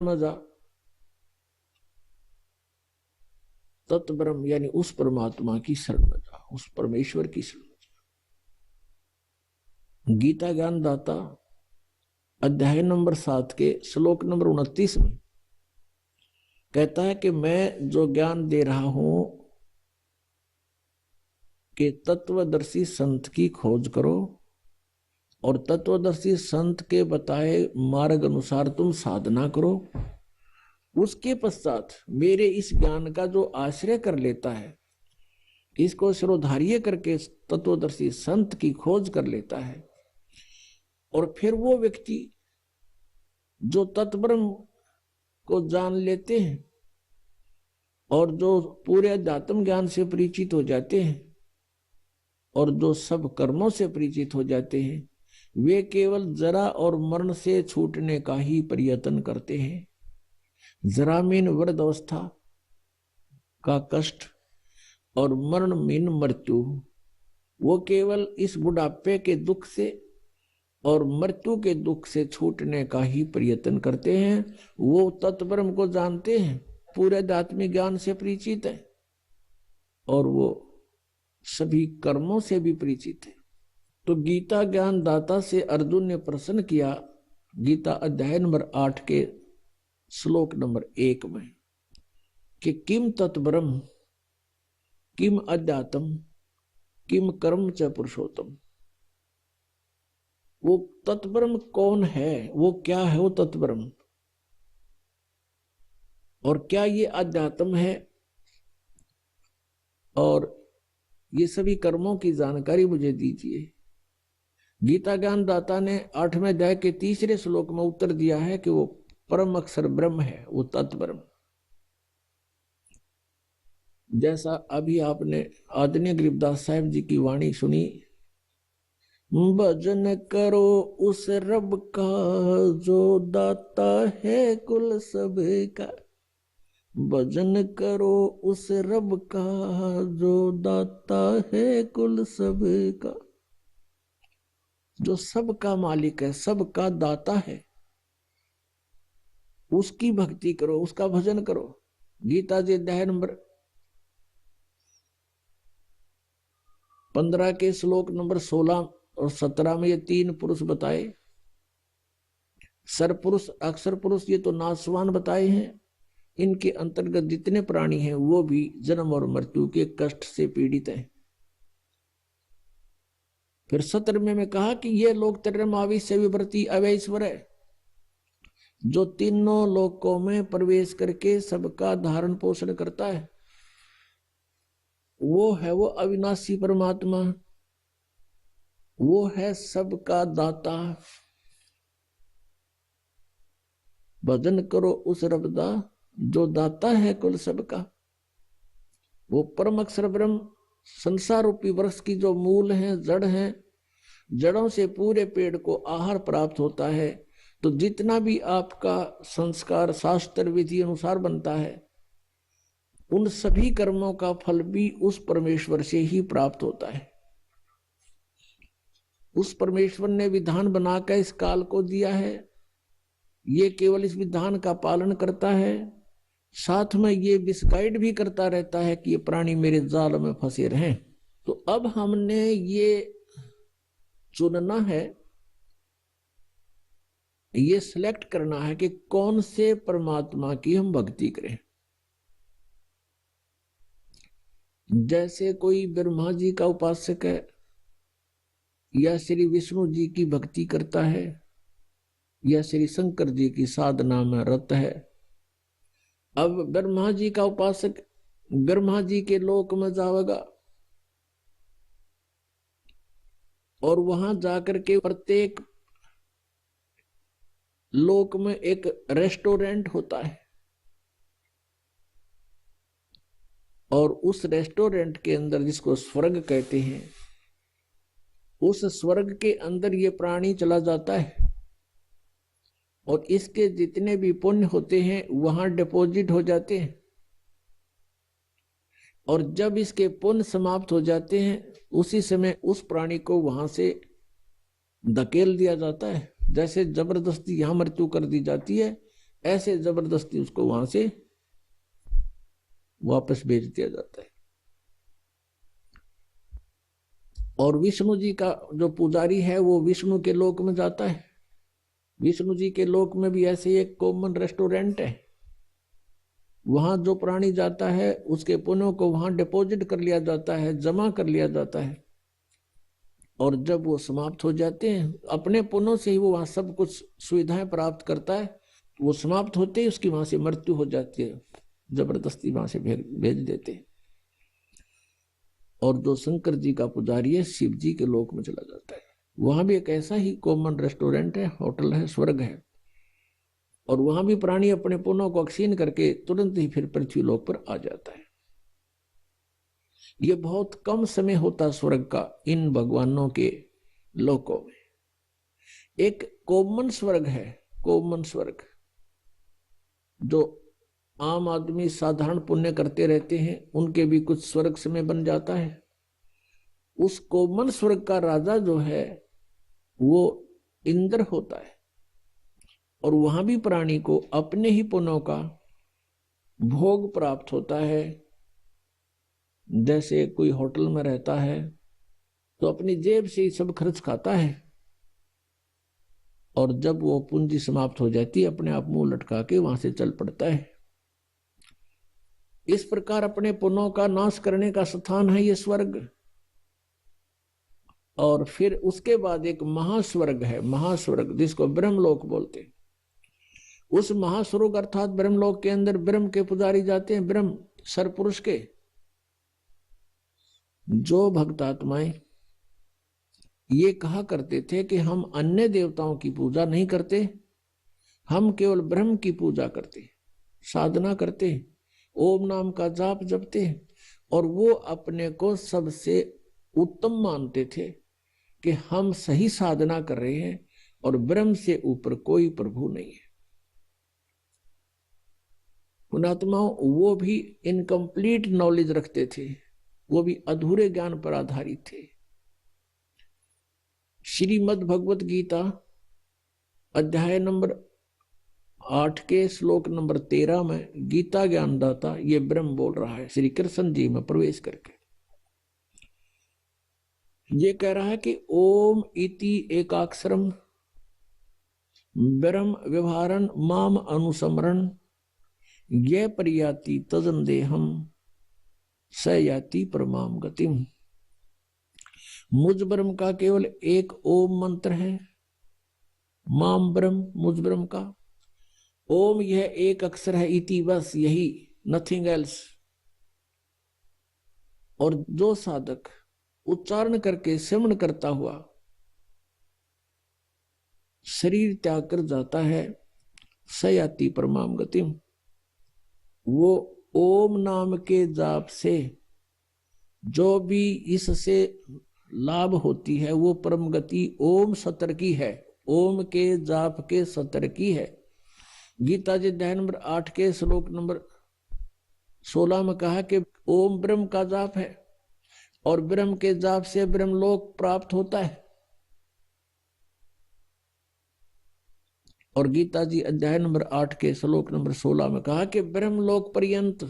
मजा तत्ब्रह्म यानी उस परमात्मा की शरण में जा, उस परमेश्वर की शरण में जा। गीता ज्ञान दाता अध्याय नंबर 7 के श्लोक नंबर 29 में कहता है कि मैं जो ज्ञान दे रहा हूं कि तत्वदर्शी संत की खोज करो और तत्वदर्शी संत के बताए मार्ग अनुसार तुम साधना करो। उसके पश्चात मेरे इस ज्ञान का जो आश्रय कर लेता है, इसको शिरोधार्य करके तत्वदर्शी संत की खोज कर लेता है, और फिर वो व्यक्ति जो तत्ब्रह्म को जान लेते हैं और जो पूरे अध्यात्म ज्ञान से परिचित हो जाते हैं और जो सब कर्मों से परिचित हो जाते हैं, वे केवल जरा और मरण से छूटने का ही प्रयत्न करते हैं। जरामीन वृद्धावस्था का कष्ट और मरण मीन मृत्यु, वो केवल इस बुढ़ापे के दुख से और मृत्यु के दुख से छूटने का ही प्रयत्न करते हैं। वो तत्ब्रह्म को जानते हैं, पूरे आध्यात्मिक ज्ञान से परिचित है और वो सभी कर्मों से भी परिचित है। तो गीता ज्ञान दाता से अर्जुन ने प्रश्न किया, गीता अध्याय नंबर 8 के श्लोक नंबर 1 में, कि किम तत्ब्रह्म किम अध्यात्म किम कर्म च पुरुषोत्तम। वो तत्ब्रह्म कौन है, वो क्या है वो तत्ब्रह्म, और क्या ये अध्यात्म है, और ये सभी कर्मों की जानकारी मुझे दीजिए। गीता ज्ञान दाता ने 8वें अध्याय के 3 श्लोक में उत्तर दिया है कि वो परम अक्षर ब्रह्म है, वो तत्ब्रह्म। जैसा अभी आपने आदरणीय गरीबदास साहब जी की वाणी सुनी, भजन करो उस रब का जो दाता है कुल सब का। भजन करो उस रब का जो दाता है कुल सब का, जो सबका मालिक है, सबका दाता है, उसकी भक्ति करो, उसका भजन करो। गीता जी अध्याय नंबर 15 के श्लोक नंबर 16 और 17 में ये 3 पुरुष बताए। सरपुरुष, अक्षर पुरुष, ये तो नासवान बताए हैं। इनके अंतर्गत जितने प्राणी हैं वो भी जन्म और मृत्यु के कष्ट से पीड़ित हैं। फिर 17वें में कहा कि ये लोग तिरमावी से विवर्ती अवैश्वर है, जो तीनों लोकों में प्रवेश करके सबका धारण पोषण करता है। वो है वो अविनाशी परमात्मा, वो है सबका दाता। भजन करो उस रब दा जो दाता है कुल सबका। वो परम अक्षर ब्रह्म संसार रूपी वृक्ष की जो मूल है, जड़ है, जड़ों से पूरे पेड़ को आहार प्राप्त होता है। तो जितना भी आपका संस्कार शास्त्र विधि अनुसार बनता है, उन सभी कर्मों का फल भी उस परमेश्वर से ही प्राप्त होता है। उस परमेश्वर ने विधान बनाकर इस काल को दिया है, ये केवल इस विधान का पालन करता है, साथ में ये डिसाइड भी करता रहता है कि ये प्राणी मेरे जाल में फंसे रहें। तो अब हमने ये चुनना है, ये सिलेक्ट करना है कि कौन से परमात्मा की हम भक्ति करें। जैसे कोई ब्रह्मा जी का उपासक है या श्री विष्णु जी की भक्ति करता है या श्री शंकर जी की साधना में रत है। अब ब्रह्मा जी का उपासक ब्रह्मा जी के लोक में जाएगा और वहां जाकर के प्रत्येक लोक में एक रेस्टोरेंट होता है, और उस रेस्टोरेंट के अंदर, जिसको स्वर्ग कहते हैं, उस स्वर्ग के अंदर ये प्राणी चला जाता है और इसके जितने भी पुण्य होते हैं वहां डिपॉजिट हो जाते हैं। और जब इसके पुण्य समाप्त हो जाते हैं, उसी समय उस प्राणी को वहां से धकेल दिया जाता है। जैसे जबरदस्ती यहां मृत्यु कर दी जाती है, ऐसे जबरदस्ती उसको वहां से वापस भेज दिया जाता है। और विष्णु जी का जो पुजारी है वो विष्णु के लोक में जाता है। विष्णु जी के लोक में भी ऐसे एक कॉमन रेस्टोरेंट है। वहां जो प्राणी जाता है उसके पुण्यों को वहां डिपॉजिट कर लिया जाता है, जमा कर लिया जाता है। और जब वो समाप्त हो जाते हैं, अपने पुण्यों से ही वो वहां सब कुछ सुविधाएं प्राप्त करता है। वो समाप्त होते ही उसकी वहां से मृत्यु हो जाती है, जबरदस्ती वहां से भेज देते हैं। और जो शंकर जी का पुजारी है शिव जी के लोक में चला जाता है। वहां भी एक ऐसा ही कॉमन रेस्टोरेंट है, होटल है, स्वर्ग है। और वहां भी प्राणी अपने पुण्यों को क्षीण करके तुरंत ही फिर पृथ्वी लोक पर आ जाता है। ये बहुत कम समय होता स्वर्ग का इन भगवानों के लोकों में। एक कॉमन स्वर्ग है, कॉमन स्वर्ग, जो आम आदमी साधारण पुण्य करते रहते हैं उनके भी कुछ स्वर्ग समय बन जाता है। उस कॉमन स्वर्ग का राजा जो है वो इंद्र होता है। और वहां भी प्राणी को अपने ही पुण्यों का भोग प्राप्त होता है। जैसे कोई होटल में रहता है तो अपनी जेब से ही सब खर्च खाता है, और जब वो पूंजी समाप्त हो जाती है अपने आप मुंह लटका के वहां से चल पड़ता है। इस प्रकार अपने पुण्यों का नाश करने का स्थान है ये स्वर्ग। और फिर उसके बाद एक महास्वर्ग है, महास्वर्ग जिसको ब्रह्मलोक बोलते हैं। उस महास्वर्ग अर्थात ब्रह्मलोक के अंदर ब्रह्म के पुजारी जाते हैं, ब्रह्म सरपुरुष के। जो भक्तात्माएं ये कहा करते थे कि हम अन्य देवताओं की पूजा नहीं करते, हम केवल ब्रह्म की पूजा करते, साधना करते, ओम नाम का जाप जपते, और वो अपने को सबसे उत्तम मानते थे कि हम सही साधना कर रहे हैं और ब्रह्म से ऊपर कोई प्रभु नहीं है। पुणात्माओं वो भी इनकम्प्लीट नॉलेज रखते थे, वो भी अधूरे ज्ञान पर आधारित थे। श्रीमद् भगवत गीता अध्याय नंबर 8 के श्लोक नंबर 13 में गीता ज्ञानदाता ये ब्रह्म बोल रहा है, श्री कृष्ण जी में प्रवेश करके ये कह रहा है कि ओम इति एकाक्षरम ब्रह्म व्यवहारन माम अनुसमरण ये परियाति तजन देहम स याति परमाम गतिम। मुझ ब्रह्म का केवल एक ओम मंत्र है, माम ब्रह्म, मुझ ब्रह्म का ओम यह एक अक्षर है, इति बस यही, नथिंग एल्स। और जो साधक उच्चारण करके श्रवण करता हुआ शरीर त्याग कर जाता है, सयाति परमाम गतिम, वो ओम नाम के जाप से जो भी इससे लाभ होती है वो परम गति ओम सतर की है, ओम के जाप के सतर की है। गीता जी अध्याय नंबर 8 के श्लोक नंबर 16 में कहा कि ओम ब्रह्म का जाप है और ब्रह्म के जाप से ब्रह्मलोक प्राप्त होता है। और गीता जी अध्याय नंबर 8 के श्लोक नंबर 16 में कहा कि ब्रह्मलोक पर्यंत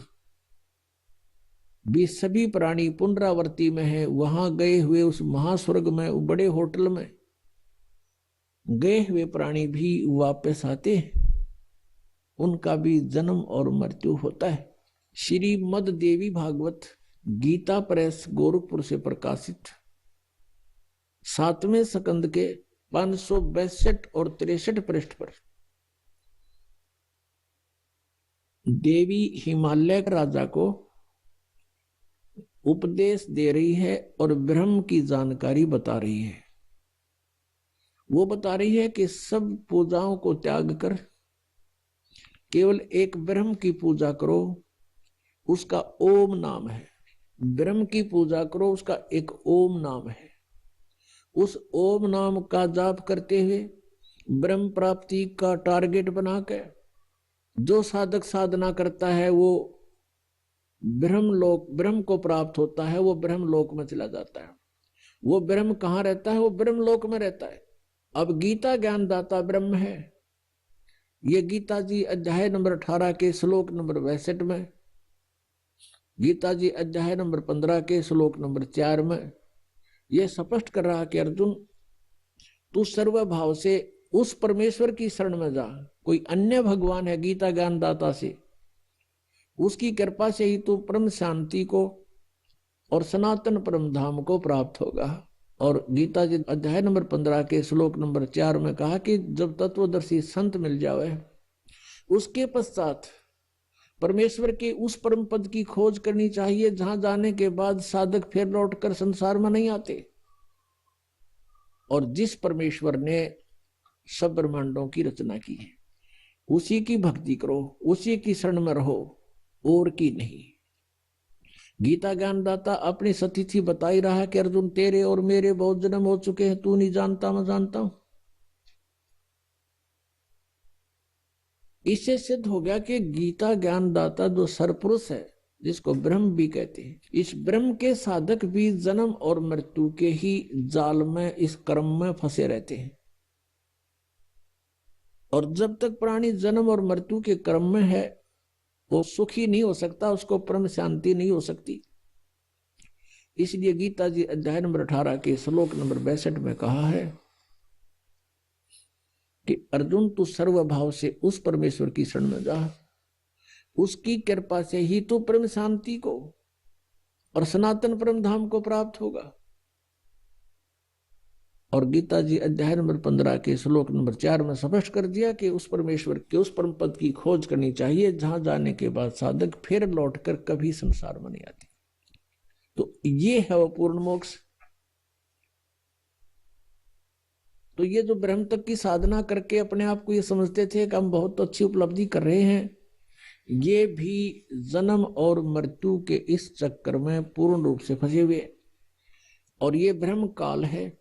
भी सभी प्राणी पुनरावर्ती में है। वहां गए हुए उस महास्वर्ग में, बड़े होटल में गए हुए प्राणी भी वापस आते हैं, उनका भी जन्म और मृत्यु होता है। श्रीमद् देवी भागवत गीता प्रेस गोरखपुर से प्रकाशित 7वें स्कंद के 562 और 63 पृष्ठ पर देवी हिमालय राजा को उपदेश दे रही है और ब्रह्म की जानकारी बता रही है। वो बता रही है कि सब पूजाओं को त्याग कर केवल एक ब्रह्म की पूजा करो, उसका ओम नाम है। ब्रह्म की पूजा करो, उसका एक ओम नाम है। उस ओम नाम का जाप करते हुए ब्रह्म प्राप्ति का टारगेट बनाकर जो साधक साधना करता है वो ब्रह्मलोक, ब्रह्म को प्राप्त होता है, वो ब्रह्मलोक में चला जाता है। वो ब्रह्म कहाँ रहता है? वो ब्रह्मलोक में रहता है। अब गीता ज्ञानदाता ब्रह्म है, ये गीता जी अध्याय नंबर 18 के श्लोक नंबर 62 में, गीता जी अध्याय नंबर 15 के श्लोक नंबर 4 में यह स्पष्ट कर रहा कि अर्जुन तू सर्वभाव से उस परमेश्वर की शरण में जा। कोई अन्य भगवान है गीता ज्ञानदाता से, उसकी कृपा से ही तू परम शांति को और सनातन परम धाम को प्राप्त होगा। और गीता जी अध्याय नंबर 15 के श्लोक नंबर 4 में कहा कि जब तत्वदर्शी संत मिल जावे उसके पश्चात परमेश्वर के उस परम पद की खोज करनी चाहिए जहां जाने के बाद साधक फिर लौटकर संसार में नहीं आते। और जिस परमेश्वर ने सब ब्रह्मांडों की रचना की है उसी की भक्ति करो, उसी की शरण में रहो, और की नहीं। गीता ज्ञानदाता अपनी सतिथि बता ही रहा है कि अर्जुन तेरे और मेरे बहुत जन्म हो चुके हैं, तू नहीं जानता मैं जानता हूं। इससे सिद्ध हो गया कि गीता ज्ञानदाता जो सरपुरुष है जिसको ब्रह्म भी कहते हैं, इस ब्रह्म के साधक भी जन्म और मृत्यु के ही जाल में, इस कर्म में फंसे रहते हैं। और जब तक प्राणी जन्म और मृत्यु के क्रम में है वो सुखी नहीं हो सकता, उसको परम शांति नहीं हो सकती। इसलिए गीता जी अध्याय नंबर 18 के श्लोक नंबर 62 में कहा है कि अर्जुन तू सर्वभाव से उस परमेश्वर की शरण में जा, उसकी कृपा से ही तू परम शांति को और सनातन परम धाम को प्राप्त होगा। और गीता जी अध्याय नंबर 15 के श्लोक नंबर 4 में स्पष्ट कर दिया कि उस परमेश्वर के उस परम पद की खोज करनी चाहिए जहां जाने के बाद साधक फिर लौटकर कभी संसार में नहीं आती। तो ये है वो पूर्ण मोक्ष। तो ये जो ब्रह्म तक की साधना करके अपने आप को ये समझते थे कि हम बहुत अच्छी उपलब्धि कर रहे हैं, ये भी जन्म और मृत्यु के इस चक्कर में पूर्ण रूप से फंसे हुए। और ये ब्रह्म काल है,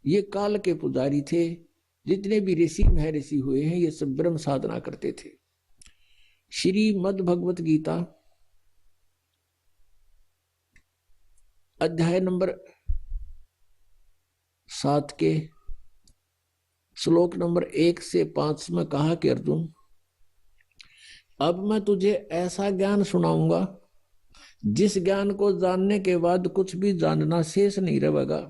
ये काल के पुजारी थे। जितने भी ऋषि महर्षि हुए हैं ये सब ब्रह्म साधना करते थे। श्रीमद् भगवत गीता अध्याय नंबर 7 के श्लोक नंबर 1 से 5 में कहा कि अर्जुन अब मैं तुझे ऐसा ज्ञान सुनाऊंगा जिस ज्ञान को जानने के बाद कुछ भी जानना शेष नहीं रहेगा।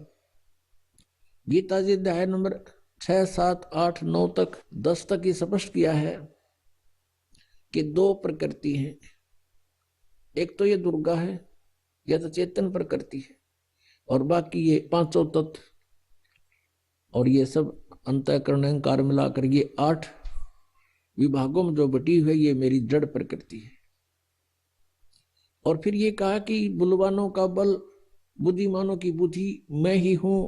गीता जी अध्याय नंबर 6, 7, 8, 9 तक 10 तक ही स्पष्ट किया है कि दो प्रकृति हैं। एक तो ये दुर्गा है, यह तो चेतन प्रकृति है, और बाकी ये पांचों तत्व और ये सब अंतःकरण अहंकार मिलाकर ये 8 विभागों में जो बटी हुई ये मेरी जड़ प्रकृति है। और फिर ये कहा कि बुलवानों का बल, बुद्धिमानों की बुद्धि मैं ही हूं।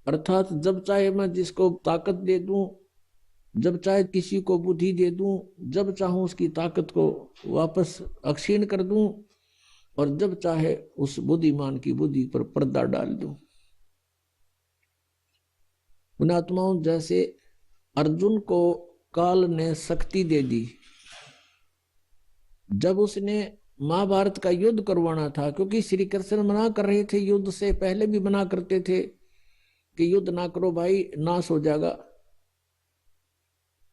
अर्थात जब चाहे मैं जिसको ताकत दे दूं, जब चाहे किसी को बुद्धि दे दूं, जब चाहूं उसकी ताकत को वापस अक्षीण कर दूं, और जब चाहे उस बुद्धिमान की बुद्धि पर पर्दा डाल दूं। पुण्यात्माओं, जैसे अर्जुन को काल ने शक्ति दे दी जब उसने महाभारत का युद्ध करवाना था, क्योंकि श्री कृष्ण मना कर रहे थे, युद्ध से पहले भी मना करते थे कि युद्ध ना करो भाई, नाश हो जाएगा,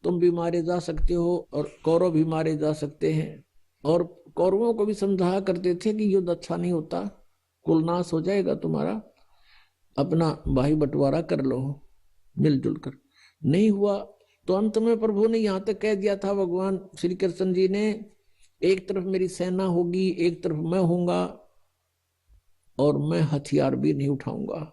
तुम भी मारे जा सकते हो और कौरव भी मारे जा सकते हैं। और कौरवों को भी समझाया करते थे कि युद्ध अच्छा नहीं होता, कुल नाश हो जाएगा तुम्हारा, अपना भाई बंटवारा कर लो मिलजुल कर। नहीं हुआ तो अंत में प्रभु ने यहां तक कह दिया था, भगवान श्री कृष्ण जी ने, एक तरफ मेरी सेना होगी, एक तरफ मैं होऊंगा, और मैं हथियार भी नहीं उठाऊंगा।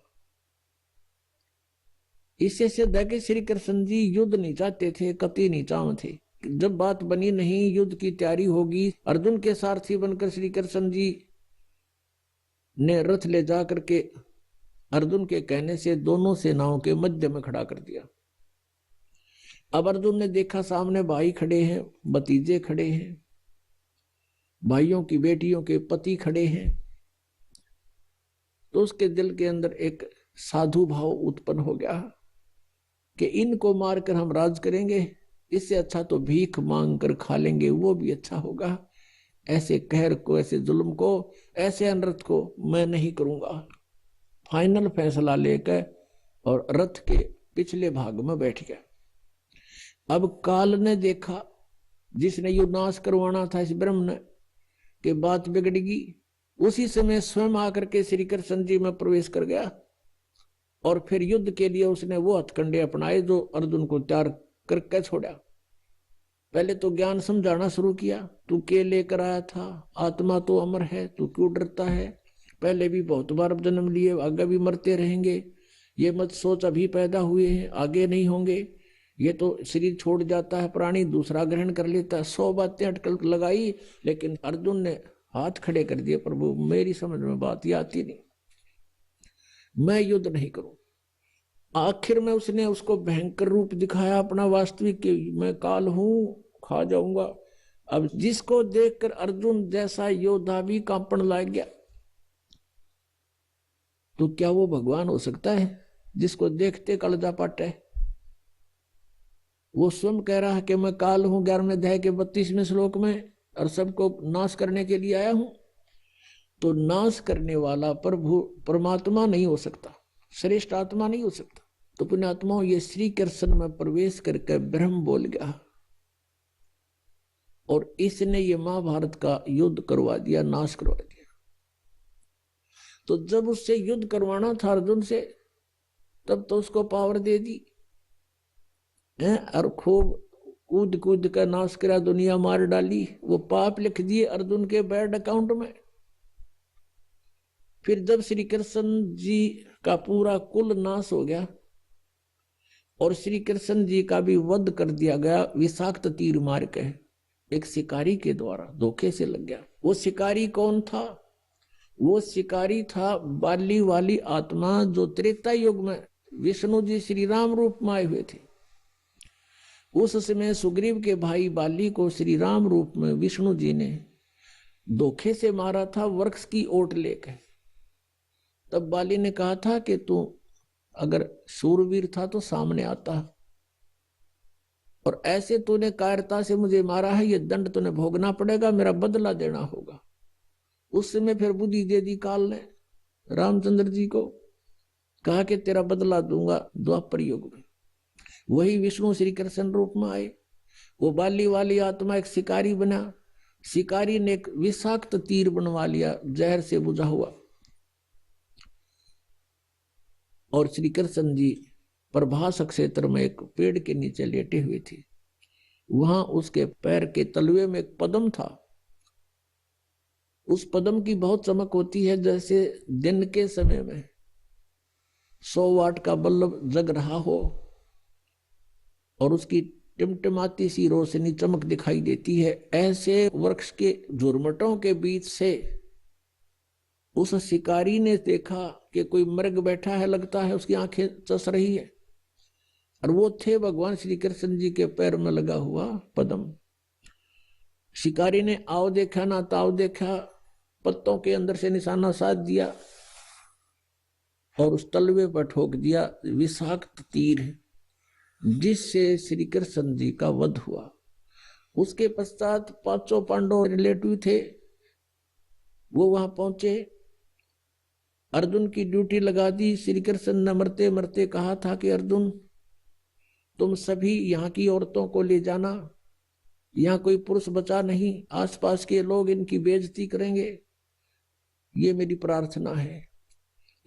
इससे सिद्ध है कि श्री कृष्ण जी युद्ध नहीं चाहते थे, कतई नहीं चाहते थे। जब बात बनी नहीं, युद्ध की तैयारी होगी, अर्जुन के सारथी बनकर श्री कृष्ण जी ने रथ ले जा करके अर्जुन के कहने से दोनों सेनाओं के मध्य में खड़ा कर दिया। अब अर्जुन ने देखा सामने भाई खड़े हैं, भतीजे खड़े हैं, भाइयों की बेटियों के पति खड़े हैं, तो उसके दिल के अंदर एक साधु भाव उत्पन्न हो गया कि इनको मारकर हम राज करेंगे, इससे अच्छा तो भीख मांग कर खा लेंगे, वो भी अच्छा होगा। ऐसे कहर को, ऐसे जुल्म को, ऐसे अनर्थ को मैं नहीं करूंगा। फाइनल फैसला लेकर और रथ के पिछले भाग में बैठ गया। अब काल ने देखा, जिसने यो नाश करवाना था इस ब्रह्म ने, कि बात बिगड़गी, उसी समय स्वयं आकर के श्री कृष्ण जी में प्रवेश कर गया और फिर युद्ध के लिए उसने वो हथकंडे अपनाए जो अर्जुन को तैयार करके छोड़ा। पहले तो ज्ञान समझाना शुरू किया, तू के लेकर आया था, आत्मा तो अमर है, तू क्यों डरता है, पहले भी बहुत बार जन्म लिए, आगे भी मरते रहेंगे, ये मत सोच अभी पैदा हुए हैं आगे नहीं होंगे, ये तो शरीर छोड़ जाता है प्राणी दूसरा ग्रहण कर लेता है। 100 बातें अटकल लगाई, लेकिन अर्जुन ने हाथ खड़े कर दिए, प्रभु मेरी समझ में बात ये आती नहीं, मैं युद्ध नहीं करूं। आखिर में उसने उसको भयंकर रूप दिखाया अपना वास्तविक, कि मैं काल हूं, खा जाऊंगा। अब जिसको देखकर अर्जुन जैसा योद्धा भी कांपण लग गया, तो क्या वो भगवान हो सकता है जिसको देखते कलजा पाटे? वो स्वयं कह रहा है कि मैं काल हूं 11वें अध्याय के 32वें श्लोक में, और सबको नाश करने के लिए आया हूं। तो नाश करने वाला प्रभु परमात्मा नहीं हो सकता, श्रेष्ठ आत्मा नहीं हो सकता। तो पुण्यात्माओं, ये श्री कृष्ण में प्रवेश करके ब्रह्म बोल गया और इसने ये महाभारत का युद्ध करवा दिया, नाश करवा दिया। तो जब उससे युद्ध करवाना था अर्जुन से, तब तो उसको पावर दे दी और खूब कूद कूद कर नाश करा, दुनिया मार डाली, वो पाप लिख दिए अर्जुन के बैड अकाउंट में। फिर जब श्री कृष्ण जी का पूरा कुल नाश हो गया और श्री कृष्ण जी का भी वध कर दिया गया, विषाक्त तीर मार के एक शिकारी के द्वारा धोखे से लग गया। वो शिकारी कौन था? वो शिकारी था बाली वाली आत्मा, जो त्रेता युग में विष्णु जी श्री राम रूप में आए हुए थे। उस समय सुग्रीव के भाई बाली को श्री राम रूप में विष्णु जी ने धोखे से मारा था, वृक्ष की ओट लेकर। तब बाली ने कहा था कि तू अगर शूरवीर था तो सामने आता, और ऐसे तूने कायरता से मुझे मारा है, ये दंड तूने भोगना पड़ेगा, मेरा बदला देना होगा। उस समय फिर बुद्धि दे दी काल ने रामचंद्र जी को, कहा कि तेरा बदला दूंगा द्वापर युग में। वही विष्णु श्री कृष्ण रूप में आए। वो बाली वाली आत्मा एक शिकारी बना, शिकारी ने एक विषाक्त तीर बनवा लिया जहर से बुझा हुआ, और श्री कृष्ण जी प्रभास क्षेत्र में एक पेड़ के नीचे लेटे हुए थे। वहां उसके पैर के तलवे में एक पद्म था। उस पद्म की बहुत चमक होती है, जैसे दिन के समय में 100 वाट का बल्ब जग रहा हो और उसकी टिमटिमाती सी रोशनी चमक दिखाई देती है। ऐसे वृक्ष के झुरमटों के बीच से उस शिकारी ने देखा कि कोई मृग बैठा है, लगता है उसकी आंखें चस रही है, और वो थे भगवान श्री कृष्ण जी के पैर में लगा हुआ पद्म। शिकारी ने आओ देखा ना ताव देखा, पत्तों के अंदर से निशाना साध दिया और उस तलवे पर ठोक दिया विषाक्त तीर, जिससे श्री कृष्ण जी का वध हुआ। उसके पश्चात 500 पांडव रिलेटिव थे, वो वहां पहुंचे, अर्जुन की ड्यूटी लगा दी। श्री कृष्ण ने मरते मरते कहा था कि अर्जुन तुम सभी यहाँ की औरतों को ले जाना, यहाँ कोई पुरुष बचा नहीं, आसपास के लोग इनकी बेइज्जती करेंगे, ये मेरी प्रार्थना है।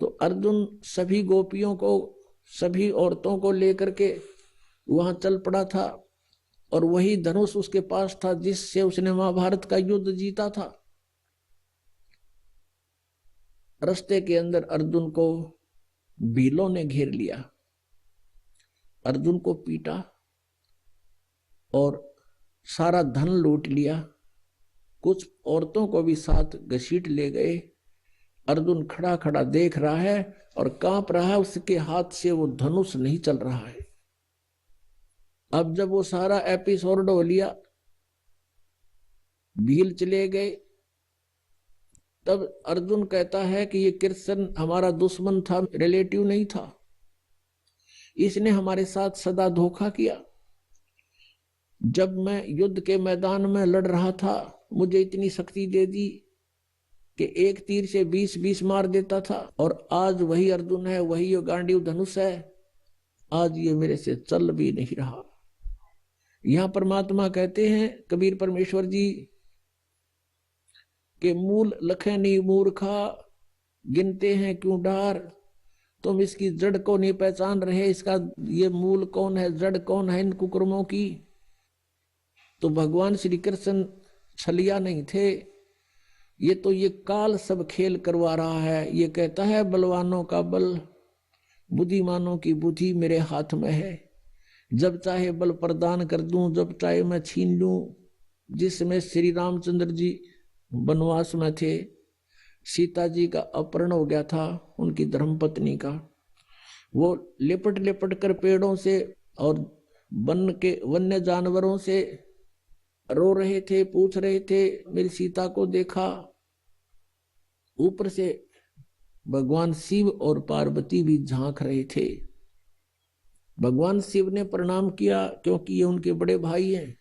तो अर्जुन सभी गोपियों को, सभी औरतों को लेकर के वहां चल पड़ा था, और वही धनुष उसके पास था जिससे उसने महाभारत का युद्ध जीता था। रास्ते के अंदर अर्जुन को भीलों ने घेर लिया, अर्जुन को पीटा और सारा धन लूट लिया, कुछ औरतों को भी साथ घसीट ले गए। अर्जुन खड़ा खड़ा देख रहा है और कांप रहा है, उसके हाथ से वो धनुष नहीं चल रहा है। अब जब वो सारा एपिसोड हो लिया, भील चले गए, तब अर्जुन कहता है कि ये कृष्ण हमारा दुश्मन था, रिलेटिव नहीं था, इसने हमारे साथ सदा धोखा किया। जब मैं युद्ध के मैदान में लड़ रहा था, मुझे इतनी शक्ति दे दी कि एक तीर से 20-20 मार देता था, और आज वही अर्जुन है, वही ये गांडीव धनुष है, आज ये मेरे से चल भी नहीं रहा। यहां परमात्मा कहते हैं कबीर परमेश्वर जी के मूल लखे नहीं मूर्खा, गिनते हैं क्यों डार। तुम इसकी जड़ को नहीं पहचान रहे, इसका ये मूल कौन है, जड़ कौन है इन कुकर्मों की। तो भगवान श्री कृष्ण छलिया नहीं थे, ये काल सब खेल करवा रहा है। ये कहता है बलवानों का बल, बुद्धिमानों की बुद्धि मेरे हाथ में है। जब चाहे बल प्रदान कर दूं, जब चाहे मैं छीन लूं। जिसमें श्री रामचंद्र जी वनवास में थे, सीता जी का अपहरण हो गया था, उनकी धर्मपत्नी का। वो लिपट लिपट कर पेड़ों से और वन के वन्य जानवरों से रो रहे थे, पूछ रहे थे मेरी सीता को देखा। ऊपर से भगवान शिव और पार्वती भी झांक रहे थे। भगवान शिव ने प्रणाम किया क्योंकि ये उनके बड़े भाई हैं।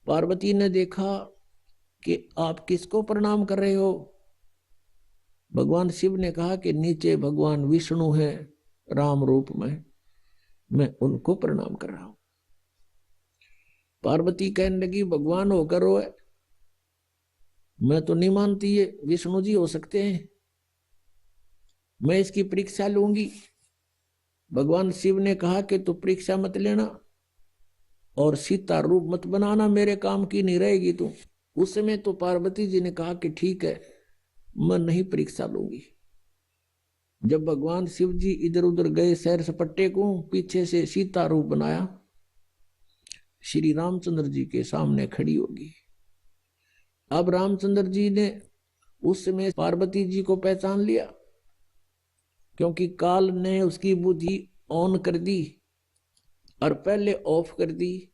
पार्वती ने देखा कि आप किसको प्रणाम कर रहे हो। भगवान शिव ने कहा कि नीचे भगवान विष्णु हैं राम रूप में, मैं उनको प्रणाम कर रहा हूं। पार्वती कहने लगी भगवान होकर रोए, मैं तो नहीं मानती ये विष्णु जी हो सकते हैं, मैं इसकी परीक्षा लूंगी। भगवान शिव ने कहा कि तू परीक्षा मत लेना और सीता रूप मत बनाना, मेरे काम की नहीं रहेगी तू। उस समय तो पार्वती जी ने कहा कि ठीक है, मैं नहीं परीक्षा लूंगी। जब भगवान शिव जी इधर उधर गए सैर सपट्टे को, पीछे से सीता रूप बनाया, श्री रामचंद्र जी के सामने खड़ी होगी। अब रामचंद्र जी ने उस समय पार्वती जी को पहचान लिया, क्योंकि काल ने उसकी बुद्धि ऑन कर दी और पहले ऑफ कर दी।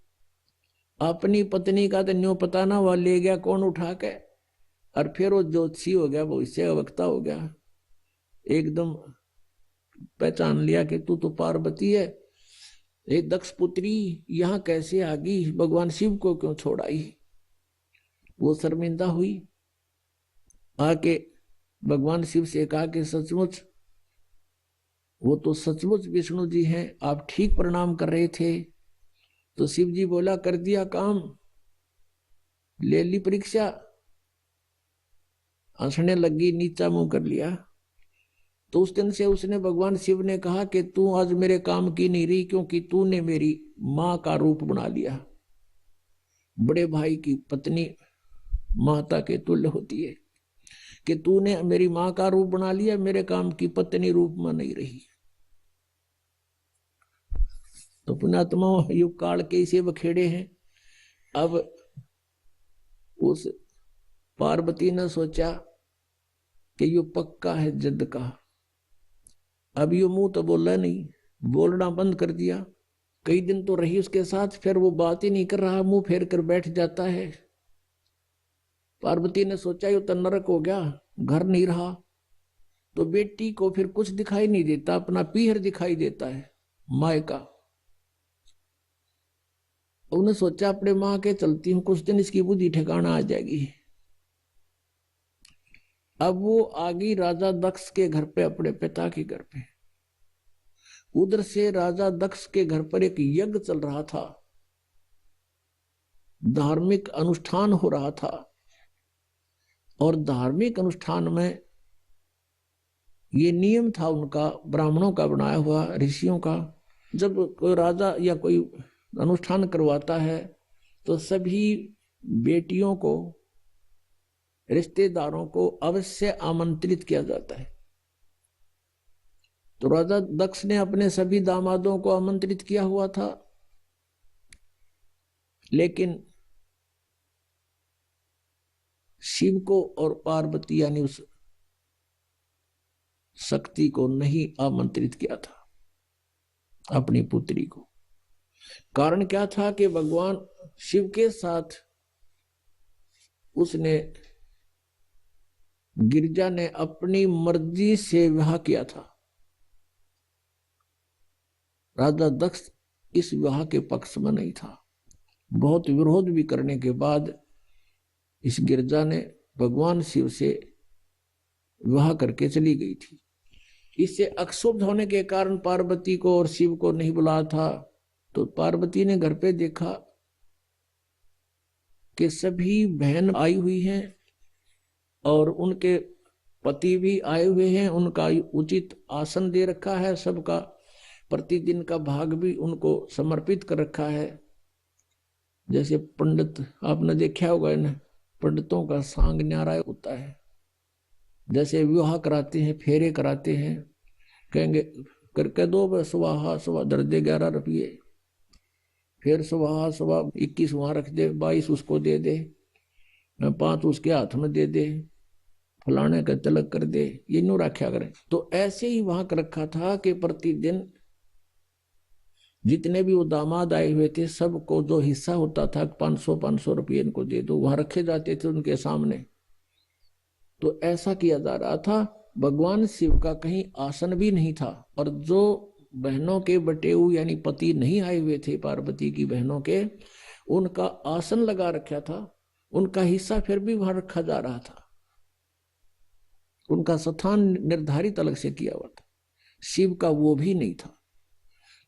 अपनी पत्नी का तो न्यों पता ना हुआ, ले गया कौन उठा के, और फिर वो ज्योतिषी हो गया, भविष्य वक्ता हो गया। एकदम पहचान लिया कि तू तो पार्वती है। ये दक्ष पुत्री यहां कैसे आ गई, भगवान शिव को क्यों छोड़ आई। वो शर्मिंदा हुई, आके भगवान शिव से कहा कि सचमुच वो तो सचमुच विष्णु जी हैं, आप ठीक प्रणाम कर रहे थे। तो शिव जी बोला कर दिया काम, ले ली परीक्षा। हंसने लगी, नीचा मुंह कर लिया। तो उस दिन से उसने भगवान शिव ने कहा कि तू आज मेरे काम की नहीं रही, क्योंकि तूने मेरी मां का रूप बना लिया। बड़े भाई की पत्नी माता के तुल्य होती है, कि तूने मेरी मां का रूप बना लिया, मेरे काम की पत्नी रूप में नहीं रही। तो पुण्यात्मा युग काल के इसे बखेड़े हैं। अब उस पार्वती ने सोचा कि यो पक्का है जद का। अब यो मुंह तो बोला नहीं, बोलना बंद कर दिया। कई दिन तो रही उसके साथ, फिर वो बात ही नहीं कर रहा, मुंह फेर कर बैठ जाता है। पार्वती ने सोचा यो तो नरक हो गया, घर नहीं रहा। तो बेटी को फिर कुछ दिखाई नहीं देता, अपना पीहर दिखाई देता है मायका। उन्हें सोचा अपने मां के चलती हूं, कुछ दिन इसकी बुद्धि ठिकाना आ जाएगी। अब वो आ गई राजा दक्ष के घर पे, अपने पिता के घर पे। उधर से राजा दक्ष के घर पर एक यज्ञ चल रहा था, धार्मिक अनुष्ठान हो रहा था। और धार्मिक अनुष्ठान में ये नियम था उनका, ब्राह्मणों का बनाया हुआ, ऋषियों का, जब कोई राजा या कोई अनुष्ठान करवाता है तो सभी बेटियों को, रिश्तेदारों को अवश्य आमंत्रित किया जाता है। तो राजा दक्ष ने अपने सभी दामादों को आमंत्रित किया हुआ था, लेकिन शिव को और पार्वती यानी उस शक्ति को नहीं आमंत्रित किया था, अपनी पुत्री को। कारण क्या था कि भगवान शिव के साथ उसने, गिरिजा ने अपनी मर्जी से विवाह किया था। राजा दक्ष इस विवाह के पक्ष में नहीं था। बहुत विरोध भी करने के बाद इस गिरजा ने भगवान शिव से विवाह करके चली गई थी। इससे अक्षुब्ध होने के कारण पार्वती को और शिव को नहीं बुलाया था। तो पार्वती ने घर पे देखा कि सभी बहन आई हुई हैं और उनके पति भी आए हुए हैं, उनका उचित आसन दे रखा है, सबका प्रतिदिन का भाग भी उनको समर्पित कर रखा है। जैसे पंडित आपने देखा होगा, ना पंडितों का सांग न्यारा होता है, जैसे विवाह कराते हैं, फेरे कराते हैं, कहेंगे करके दो सुबह सुबह दर दे 11 रुपये, फिर सुबह सुबह 21 वहां रख दे, 22 उसको दे दे, 5 उसके हाथ में दे दे, फलाने का तिलक कर दे, ये न्यू रखा करें। तो ऐसे ही वहां कर रखा था कि प्रतिदिन जितने भी वो दामाद आए हुए थे सबको जो हिस्सा होता था 500 रुपये इनको दे दो, वहां रखे जाते थे उनके सामने। तो ऐसा किया जा रहा था। भगवान शिव का कहीं आसन भी नहीं था, और जो बहनों के बटेऊ यानी पति नहीं आए हुए थे पार्वती की बहनों के, उनका आसन लगा रखा था, उनका हिस्सा फिर भी वहां रखा जा रहा था, उनका स्थान निर्धारित अलग से किया हुआ था। शिव का वो भी नहीं था।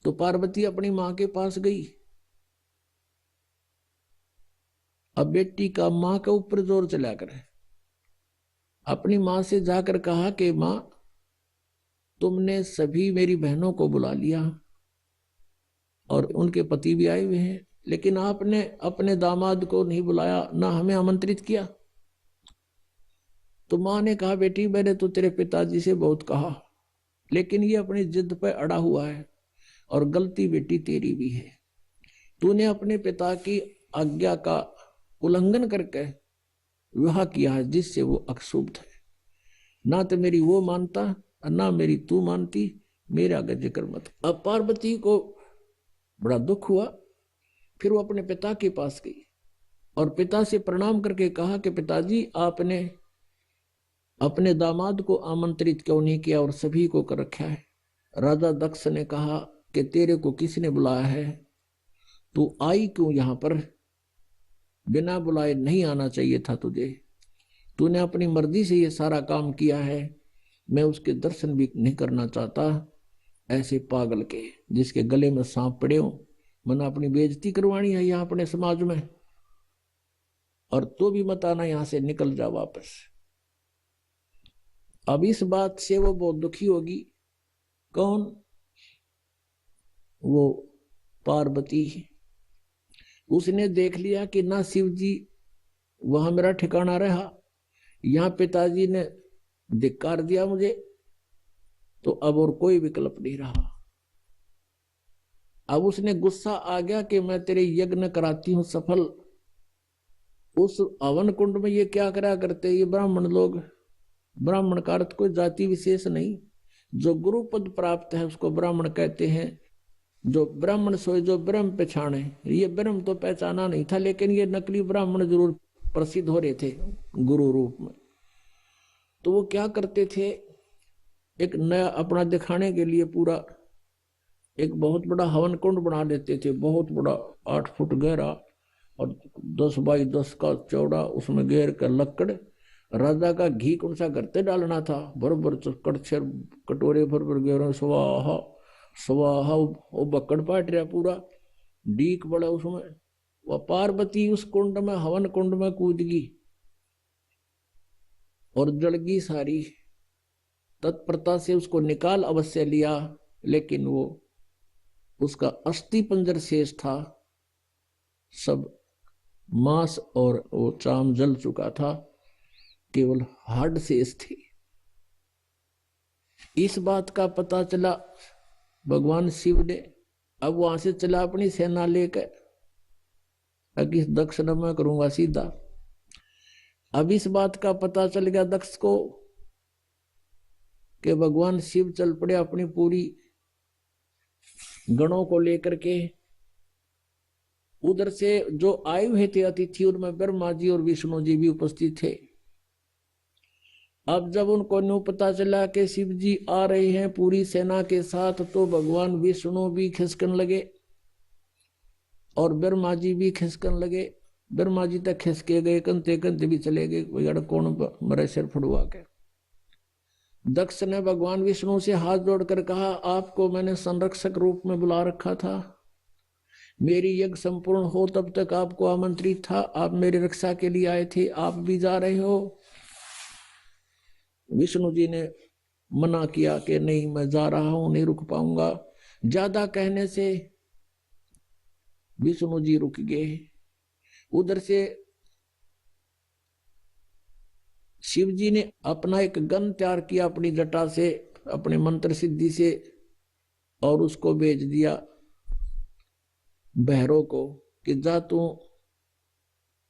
तो पार्वती अपनी मां के पास गई। अब बेटी का मां के ऊपर जोर चला करे, अपनी मां से जाकर कहा कि मां, तुमने सभी मेरी बहनों को बुला लिया और उनके पति भी आए हुए हैं, लेकिन आपने अपने दामाद को नहीं बुलाया, ना हमें आमंत्रित किया। तो मां ने कहा, बेटी मैंने तो तेरे पिताजी से बहुत कहा, लेकिन ये अपनी जिद पर अड़ा हुआ है, और गलती बेटी तेरी भी है। तूने अपने पिता की आज्ञा का उल्लंघन करके विवाह किया है, जिससे वो अक्षुब्ध है। ना तो मेरी वो मानता और ना मेरी तू मानती, मेरे आगे जिक्र मत। अब पार्वती को बड़ा दुख हुआ। फिर वो अपने पिता के पास गई और पिता से प्रणाम करके कहा कि पिताजी, आपने अपने दामाद को आमंत्रित क्यों नहीं किया और सभी को कर रखा है। राजा दक्ष ने कहा कि तेरे को किसने बुलाया है, तू आई क्यों यहां पर, बिना बुलाए नहीं आना चाहिए था तुझे, तूने अपनी मर्जी से ये सारा काम किया है, मैं उसके दर्शन भी नहीं करना चाहता। ऐसे पागल के जिसके गले में सांप पड़े हो, मैंने अपनी बेइज्जती करवानी है यहाँ अपने समाज में, और तो भी मत आना, यहां से निकल जा वापस। अब इस बात से वो बहुत दुखी होगी। कौन? वो पार्वती। उसने देख लिया कि ना शिव जी वहां मेरा ठिकाना रहा, यहां पिताजी ने धिक्कार दिया मुझे, तो अब और कोई विकल्प नहीं रहा। अब उसने गुस्सा आ गया कि मैं तेरे यज्ञ कराती हूं सफल, उस हवन कुंड में ये क्या करा करते ये ब्राह्मण लोग। ब्राह्मण का अर्थ कोई जाति विशेष नहीं, जो गुरु पद प्राप्त है उसको ब्राह्मण कहते हैं। जो ब्राह्मण सोए जो ब्रह्म पहचाने, ये ब्रह्म तो पहचाना नहीं था, लेकिन ये नकली ब्राह्मण जरूर प्रसिद्ध हो रहे थे गुरु रूप में। तो वो क्या करते थे, एक नया अपना दिखाने के लिए पूरा एक बहुत बड़ा हवन कुंड बना लेते थे, बहुत बड़ा 8 फुट गहरा और 10 बाई 10 का चौड़ा, उसमें घेर कर लकड़, राजा का घी कौन सा करते डालना था, बरबर कड़छर कटोरे भर गहरा, स्वाहा स्वाहा, वो बक्कड़ पाट रहा पूरा डीक बड़ा उसमें। वह पार्वती उस कुंड में हवन कुंड में कूद गई और जड़गी सारी। तत्परता से उसको निकाल अवश्य लिया, लेकिन वो उसका अस्थि पंजर शेष था, सब मांस और वो चाम जल चुका था, केवल हड्ड शेष थी। इस बात का पता चला भगवान शिव ने। अब वहां से चला अपनी सेना लेकर, इस दक्ष ने मैं करूंगा सीधा। अब इस बात का पता चल गया दक्ष को कि भगवान शिव चल पड़े अपनी पूरी गणों को लेकर के। उधर से जो आए हुए थे अतिथि, उनमें ब्रह्मा जी और विष्णु जी भी उपस्थित थे। अब जब उनको न्यू पता चला कि शिव जी आ रहे हैं पूरी सेना के साथ, तो भगवान विष्णु भी खिसकन लगे और ब्रह्मा जी भी खिसकन लगे। ब्रह्मा जी तक खिसके गए, कंते कंते भी चले गए, कौन मरे सिर फुड़वा के। दक्ष ने भगवान विष्णु से हाथ जोड़कर कहा, आपको मैंने संरक्षक रूप में बुला रखा था, मेरी यज्ञ संपूर्ण हो तब तक आपको आमंत्रित था, आप मेरी रक्षा के लिए आए थे, आप भी जा रहे हो। विष्णु जी ने मना किया कि नहीं, मैं जा रहा हूं, नहीं रुक पाऊंगा। ज्यादा कहने से विष्णु जी रुक गए। उधर से शिव जी ने अपना एक गन तैयार किया अपनी जटा से, अपने मंत्र सिद्धि से, और उसको भेज दिया भैरव को कि जा तू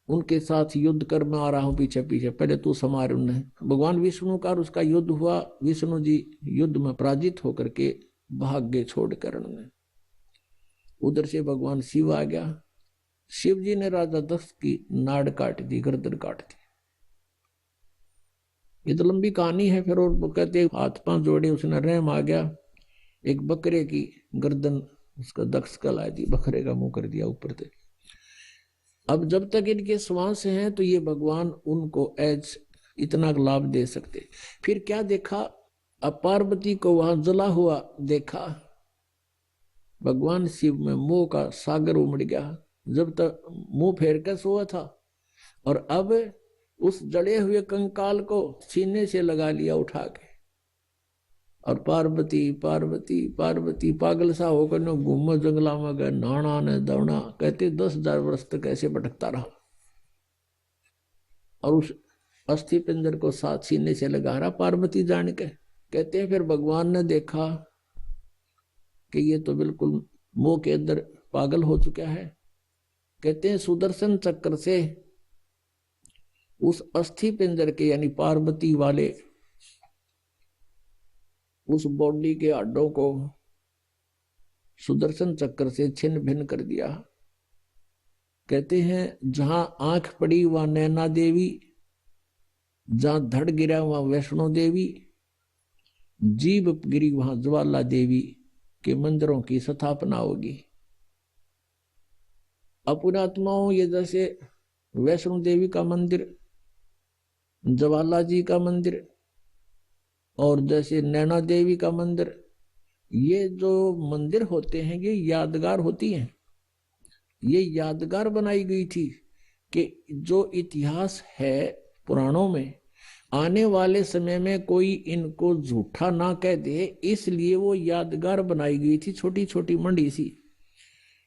उनके साथ युद्ध कर, मैं आ रहा हूं पीछे पीछे, पहले तू संभाल उन्हें। भगवान विष्णु का उसका युद्ध हुआ। विष्णु जी युद्ध में पराजित होकर के भाग गए छोड़कर उन्हें। उधर से भगवान शिव आ गया। शिव जी ने राजा दक्ष की नाड़ काट दी, गर्दन काट दी। ये तो लंबी कहानी है। फिर और वो कहते हाथ पांव जोड़े, उसने रहम आ गया, एक बकरे की गर्दन उसका दक्ष कला दी, बकरे का मुंह कर दिया ऊपर से। अब जब तक इनके श्वास हैं तो ये भगवान उनको एज इतना लाभ दे सकते। फिर क्या देखा, अब पार्वती को वहां जला हुआ देखा। भगवान शिव में मोह का सागर उमड़ गया। जब तक मुंह फेर कर सोया था, और अब उस जड़े हुए कंकाल को सीने से लगा लिया उठा के, और पार्वती पार्वती पार्वती पागल सा होकर न घूमो जंगला में गए, नाना ने दौड़ा। कहते 10,000 वर्ष तक ऐसे भटकता रहा, और उस अस्थि पिंजर को साथ सीने से लगा रहा पार्वती जान के। कहते हैं फिर भगवान ने देखा कि ये तो बिल्कुल मोह के अंदर पागल हो चुका है। कहते हैं सुदर्शन चक्र से उस अस्थि पिंजर के यानी पार्वती वाले उस बॉडी के हड्डों को सुदर्शन चक्र से छिन्न भिन्न कर दिया। कहते हैं जहां आंख पड़ी वहां नैना देवी, जहां धड़ गिरा वहां वैष्णो देवी, जीभ गिरी वहां ज्वाला देवी के मंदिरों की स्थापना होगी। अपुणात्माओं ये जैसे वैष्णो देवी का मंदिर, ज्वाला जी का मंदिर, और जैसे नैना देवी का मंदिर, ये जो मंदिर होते हैं ये यादगार होती हैं। ये यादगार बनाई गई थी कि जो इतिहास है पुराणों में, आने वाले समय में कोई इनको झूठा ना कह दे, इसलिए वो यादगार बनाई गई थी, छोटी छोटी मंडी सी।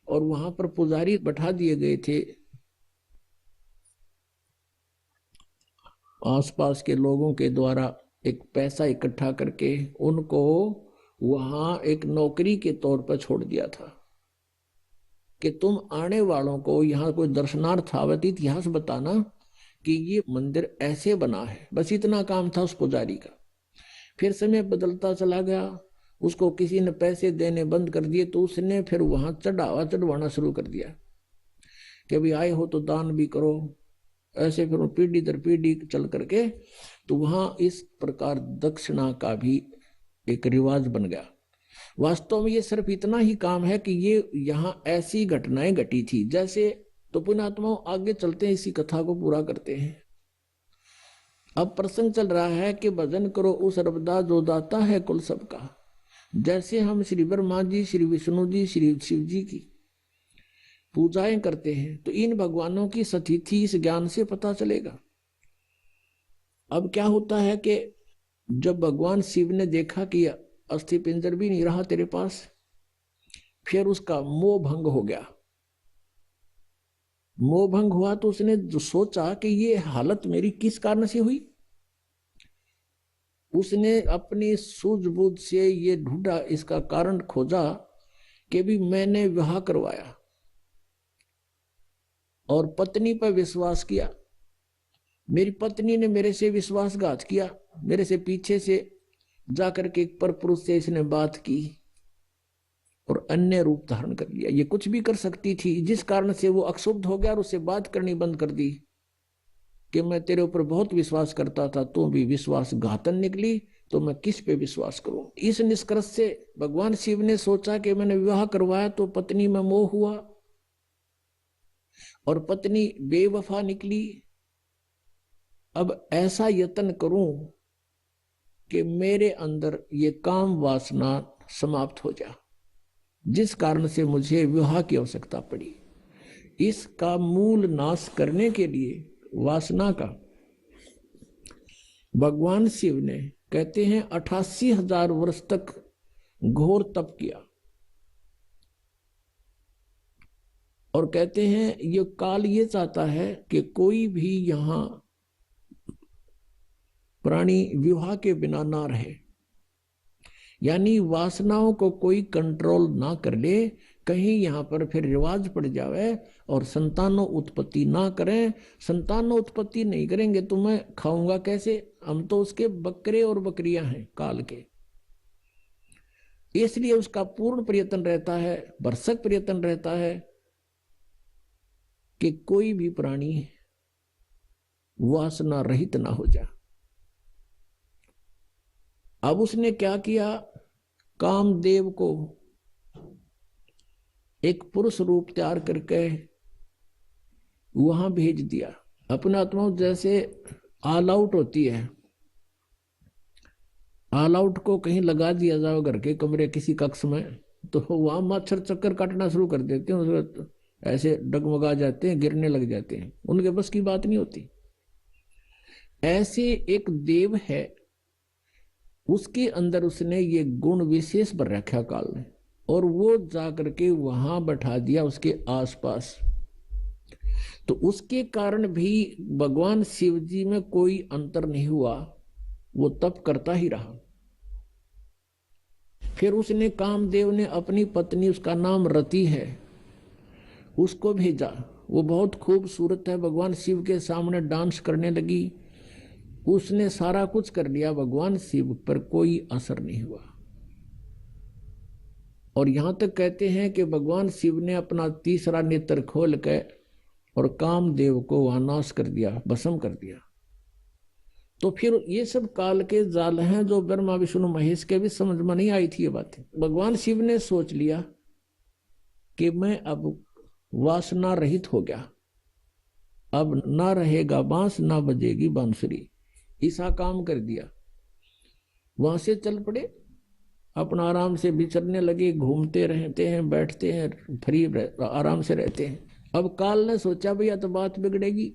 और वहां पर पुजारी बैठा दिए गए थे, आसपास के लोगों के द्वारा एक पैसा इकट्ठा करके उनको वहां एक नौकरी के तौर पर छोड़ दिया था कि तुम आने वालों को यहाँ कोई दर्शनार्थ आवत इतिहास बताना कि ये मंदिर ऐसे बना है। बस इतना काम था उस पुजारी का। फिर समय बदलता चला गया, उसको किसी ने पैसे देने बंद कर दिए, तो उसने फिर वहां चढ़वाना शुरू कर दिया कि अभी आए हो तो दान भी करो। ऐसे फिर पीढ़ी दर पीढ़ी चल करके तो वहां इस प्रकार दक्षिणा का भी एक रिवाज बन गया। वास्तव में ये सिर्फ इतना ही काम है कि ये यहाँ ऐसी घटनाएं घटी थी जैसे। तो पुण्यात्माओं आगे चलते हैं, इसी कथा को पूरा करते हैं। अब प्रसंग चल रहा है कि भजन करो उस रबदा जो दाता है कुल सबका। जैसे हम श्री ब्रह्मा जी, श्री विष्णु जी, श्री शिव जी की पूजाएं करते हैं, तो इन भगवानों की सतिथि इस ज्ञान से पता चलेगा। अब क्या होता है कि जब भगवान शिव ने देखा कि अस्थि पिंजर भी नहीं रहा तेरे पास, फिर उसका मोह भंग हो गया। मोह भंग हुआ तो उसने जो सोचा कि ये हालत मेरी किस कारण से हुई। उसने अपनी सूझबूझ से ये ढूंढा, इसका कारण खोजा कि भी मैंने विवाह करवाया और पत्नी पर विश्वास किया, मेरी पत्नी ने मेरे से विश्वासघात किया, मेरे से पीछे से जाकर के एक पर पुरुष से इसने बात की और अन्य रूप धारण कर लिया। ये कुछ भी कर सकती थी, जिस कारण से वो अक्षुब्ध हो गया और उससे बात करनी बंद कर दी कि मैं तेरे ऊपर बहुत विश्वास करता था, तू भी विश्वासघातन निकली, तो मैं किस पे विश्वास करूं। इस निष्कर्ष से भगवान शिव ने सोचा कि मैंने विवाह करवाया तो पत्नी में मोह हुआ और पत्नी बेवफा निकली। अब ऐसा यत्न करूं कि मेरे अंदर ये काम वासना समाप्त हो जाए। जिस कारण से मुझे विवाह की आवश्यकता पड़ी। इसका मूल नाश करने के लिए वासना का भगवान शिव ने कहते हैं 88,000 वर्ष तक घोर तप किया। और कहते हैं ये काल ये चाहता है कि कोई भी यहां प्राणी विवाह के बिना ना रहे, यानी वासनाओं को कोई कंट्रोल ना कर ले, कहीं यहां पर फिर रिवाज पड़ जावे और संतानों उत्पत्ति ना करें। संतानों उत्पत्ति नहीं करेंगे तो मैं खाऊंगा कैसे? हम तो उसके बकरे और बकरियां हैं काल के। इसलिए उसका पूर्ण प्रयत्न रहता है, भरसक प्रयत्न रहता है कि कोई भी प्राणी वासना रहित ना हो जाए। अब उसने क्या किया, कामदेव को एक पुरुष रूप तैयार करके वहां भेज दिया। अपना आत्मा जैसे ऑल आउट होती है, ऑल आउट को कहीं लगा दिया जाए घर के कमरे किसी कक्ष में, तो वहां मच्छर चक्कर काटना शुरू कर देते हैं, ऐसे डगमगा जाते हैं, गिरने लग जाते हैं, उनके बस की बात नहीं होती। ऐसे एक देव है, उसके अंदर उसने ये गुण विशेष पर रखा काल ने, और वो जाकर के वहां बैठा दिया उसके आसपास। तो उसके कारण भी भगवान शिव जी में कोई अंतर नहीं हुआ, वो तप करता ही रहा। फिर उसने कामदेव ने अपनी पत्नी, उसका नाम रति है, उसको भेजा। वो बहुत खूबसूरत है, भगवान शिव के सामने डांस करने लगी। उसने सारा कुछ कर लिया, भगवान शिव पर कोई असर नहीं हुआ। और यहां तक कहते हैं कि भगवान शिव ने अपना तीसरा नेत्र खोल के और कामदेव को वहां नाश कर दिया, भस्म कर दिया। तो फिर ये सब काल के जाल हैं जो ब्रह्मा विष्णु महेश के भी समझ में नहीं आई थी ये बातें। भगवान शिव ने सोच लिया कि मैं अब वासना रहित हो गया, अब ना रहेगा बांस ना बजेगी बांसुरी, ऐसा काम कर दिया। वहां से चल पड़े, अपना आराम से विचरने लगे, घूमते रहते हैं, बैठते हैं, फ्री आराम से रहते हैं। अब काल ने सोचा भैया तो बात बिगड़ेगी,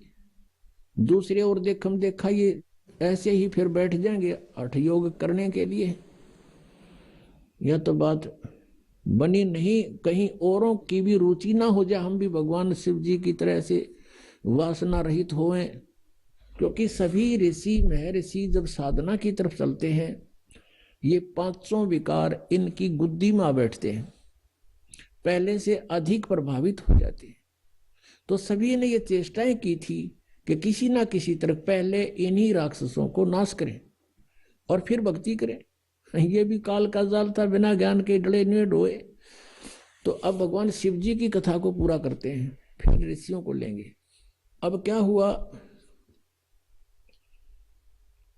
दूसरे और देखा ये ऐसे ही फिर बैठ जाएंगे हठ योग करने के लिए, यह तो बात बनी नहीं, कहीं औरों की भी रुचि ना हो जाए, हम भी भगवान शिव जी की तरह से वासना रहित होएं। क्योंकि सभी ऋषि में ऋषि जब साधना की तरफ चलते हैं, ये पांचों विकार इनकी गुद्दी में बैठते हैं, पहले से अधिक प्रभावित हो जाते हैं। तो सभी ने ये चेष्टाएं की थी कि किसी ना किसी तरह पहले इन्हीं राक्षसों को नाश करें और फिर भक्ति करें। ये भी काल का जाल था, बिना ज्ञान के डले नहीं डोए। तो अब भगवान शिव जी की कथा को पूरा करते हैं, फिर ऋषियों को लेंगे। अब क्या हुआ,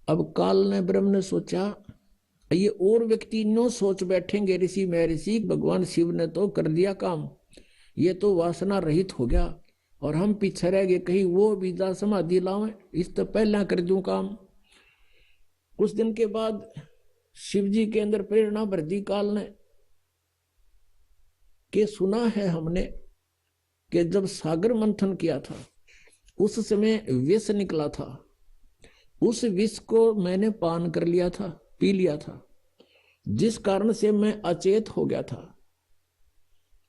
अब काल ने ब्रह्म ने सोचा ये और व्यक्ति नो सोच बैठेंगे ऋषि महर्षि, भगवान शिव ने तो कर दिया काम, ये तो वासना रहित हो गया और हम पीछे रह गए, कहीं वो बीजा समाधि लावे, इस तो पहला कर दूं काम। कुछ दिन के बाद शिव जी के अंदर प्रेरणा भर दी काल ने कि सुना है हमने कि जब सागर मंथन किया था उस समय विष निकला था, उस विष को मैंने पान कर लिया था, पी लिया था, जिस कारण से मैं अचेत हो गया था।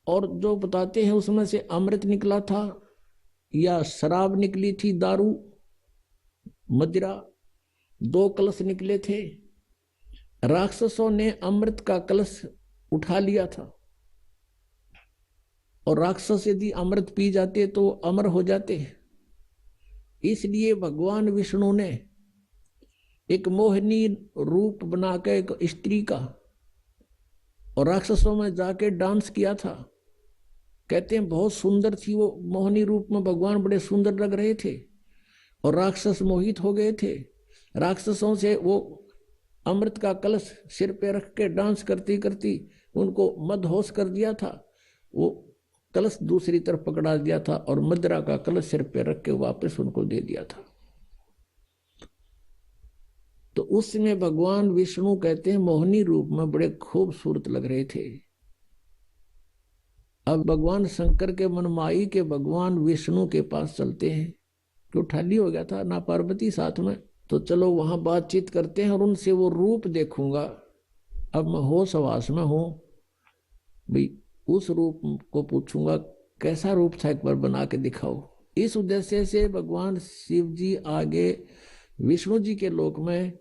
और जो बताते हैं उसमें से अमृत निकला था या शराब निकली थी, दारू मदिरा, 2 कलश निकले थे। राक्षसों ने अमृत का कलश उठा लिया था, और राक्षस यदि अमृत पी जाते तो अमर हो जाते। इसलिए भगवान विष्णु ने एक मोहिनी रूप बनाकर एक स्त्री का और राक्षसों में जाके डांस किया था। कहते हैं बहुत सुंदर थी वो मोहिनी रूप में, भगवान बड़े सुंदर लग रहे थे और राक्षस मोहित हो गए थे। राक्षसों से वो अमृत का कलश सिर पे रख के डांस करती करती उनको मदहोश कर दिया था। वो कलश दूसरी तरफ पकड़ा दिया था और मदिरा का कलश सिर पे रख के वापस उनको दे दिया था। तो उस समय भगवान विष्णु कहते हैं मोहिनी रूप में बड़े खूबसूरत लग रहे थे। अब भगवान शंकर के मनमाई के भगवान विष्णु के पास चलते हैं, क्यों ठाली हो गया था ना पार्वती साथ में, तो चलो वहां बातचीत करते हैं और उनसे वो रूप देखूंगा। अब मैं होश हवास में हूं भाई, उस रूप को पूछूंगा कैसा रूप था, एक बार बना के दिखाओ। इस उद्देश्य से भगवान शिव जी आगे विष्णु जी के लोक में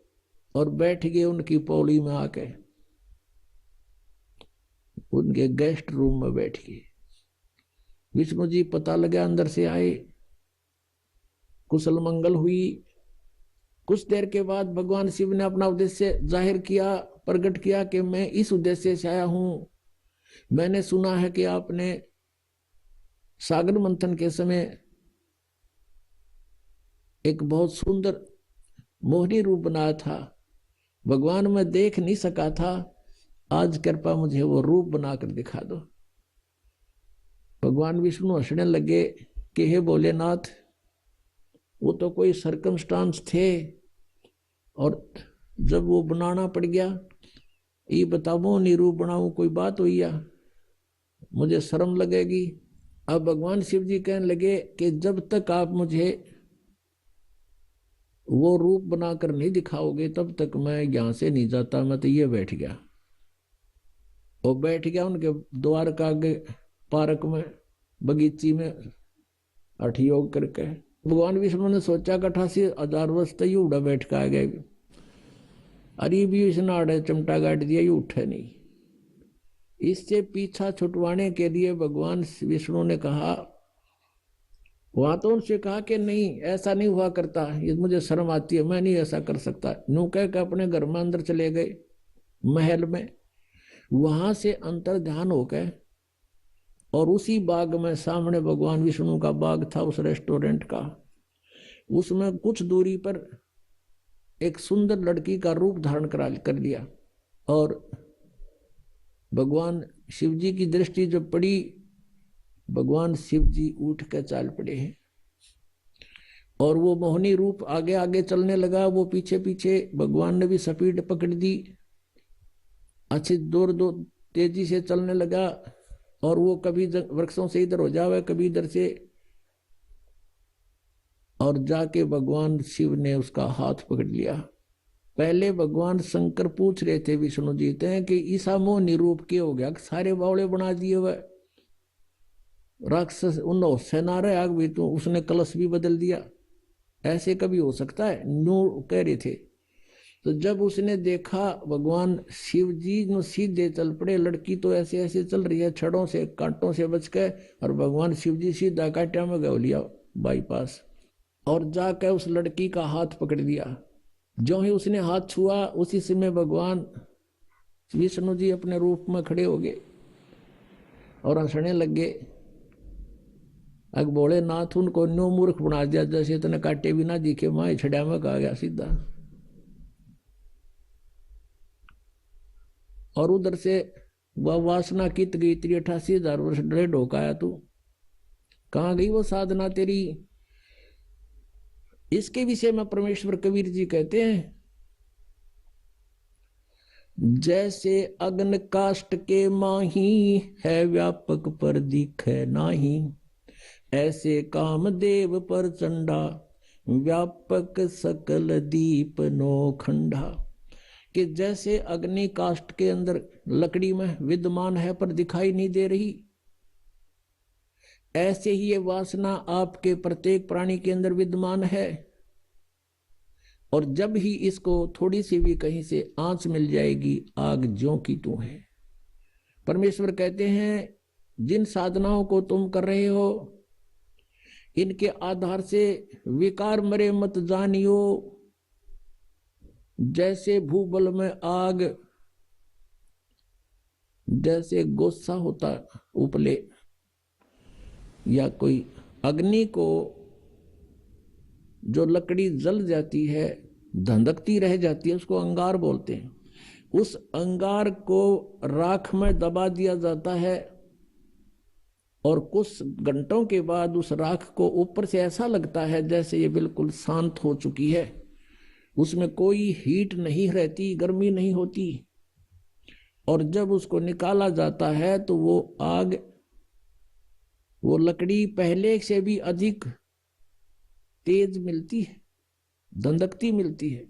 और बैठ गए उनकी पौड़ी में आके, उनके गेस्ट रूम में बैठ गए। विष्णु जी पता लगा अंदर से आए, कुशल मंगल हुई। कुछ देर के बाद भगवान शिव ने अपना उद्देश्य जाहिर किया, प्रकट किया कि मैं इस उद्देश्य से आया हूं। मैंने सुना है कि आपने सागर मंथन के समय एक बहुत सुंदर मोहनी रूप बनाया था, भगवान मैं देख नहीं सका था, आज कृपा मुझे वो रूप बनाकर दिखा दो। भगवान विष्णु हंसने लगे कि हे भोलेनाथ, वो तो कोई सरकमस्टांस थे, और जब वो बनाना पड़ गया, ये बताओ नहीं रूप बनाऊं, कोई बात हुई या मुझे शर्म लगेगी। अब भगवान शिव जी कहने लगे कि जब तक आप मुझे वो रूप बनाकर नहीं दिखाओगे तब तक मैं यहां से नहीं जाता। मैं तो ये बैठ गया, वो बैठ गया उनके द्वार का आगे पार्क में, बगीची में हठ योग करके। भगवान विष्णु ने सोचा कि 88,000 वर्ष तक उड़ा बैठ के आ गए, अरे भी इसने आड़े चमटा गाड़ दिया, ये उठे नहीं। इससे पीछा छुटवाने के लिए भगवान विष्णु ने कहा, वहां तो उनसे कहा कि नहीं ऐसा नहीं हुआ करता, ये मुझे शर्म आती है, मैं नहीं ऐसा कर सकता। यूं कह के अपने घर में अंदर चले गए महल में। वहां से अंतर ध्यान हो गए और उसी बाग में, सामने भगवान विष्णु का बाग था उस रेस्टोरेंट का, उसमें कुछ दूरी पर एक सुंदर लड़की का रूप धारण कर लिया। और भगवान शिव जी की दृष्टि जब पड़ी, भगवान शिव जी उठ कर चाल पड़े हैं और वो मोहनी रूप आगे आगे चलने लगा, वो पीछे पीछे। भगवान ने भी स्पीड पकड़ दी, अच्छी दूर तेजी से चलने लगा, और वो कभी वृक्षों से इधर हो जावे, कभी इधर से, और जाके भगवान शिव ने उसका हाथ पकड़ लिया। पहले भगवान शंकर पूछ रहे थे विष्णु जी से कि ईसा मोहनी रूप के हो गया, सारे बावले बना दिए वह राक्षस, उन होश ना रहे आग भी, तो उसने कलश भी बदल दिया, ऐसे कभी हो सकता है, न्यू कह रहे थे। तो जब उसने देखा भगवान शिव जी न सीधे चल पड़े, लड़की तो ऐसे ऐसे चल रही है छड़ों से कांटों से बच के, और भगवान शिव जी सीधा कांटा में गौ लिया बाईपास, और जाकर उस लड़की का हाथ पकड़ लिया। जो ही उसने हाथ छुआ उसी समय भगवान विष्णु जी अपने रूप में खड़े हो गए और हंसने लगे। अग बोले नाथ, उनको नो मूर्ख बना दिया, जैसे इतने काटे भी ना दिखे, माँ छड़ा में कहा गया सीधा। और उधर से वह वासना कित गई, 88,000 वर्ष डरे ढोकाया तू, कहाँ गई वो साधना तेरी। इसके विषय में परमेश्वर कबीर जी कहते हैं, जैसे अग्न काष्ट के माही है व्यापक पर दिखे नाही, ऐसे कामदेव पर चंडा व्यापक सकल दीप नो खंडा। कि जैसे अग्नि काष्ट के अंदर लकड़ी में विद्यमान है पर दिखाई नहीं दे रही, ऐसे ही ये वासना आपके प्रत्येक प्राणी के अंदर विद्यमान है, और जब ही इसको थोड़ी सी भी कहीं से आंच मिल जाएगी, आग ज्यों की त्यों है। परमेश्वर कहते हैं, जिन साधनाओं को तुम कर रहे हो, इनके आधार से विकार मरे मत जानियो। जैसे भूबल में आग, जैसे गुस्सा होता उपले, या कोई अग्नि को जो लकड़ी जल जाती है, धंधकती रह जाती है, उसको अंगार बोलते हैं। उस अंगार को राख में दबा दिया जाता है, और कुछ घंटों के बाद उस राख को ऊपर से ऐसा लगता है जैसे ये बिल्कुल शांत हो चुकी है, उसमें कोई हीट नहीं रहती, गर्मी नहीं होती। और जब उसको निकाला जाता है तो वो आग वो लकड़ी पहले से भी अधिक तेज मिलती है, धंधकती मिलती है,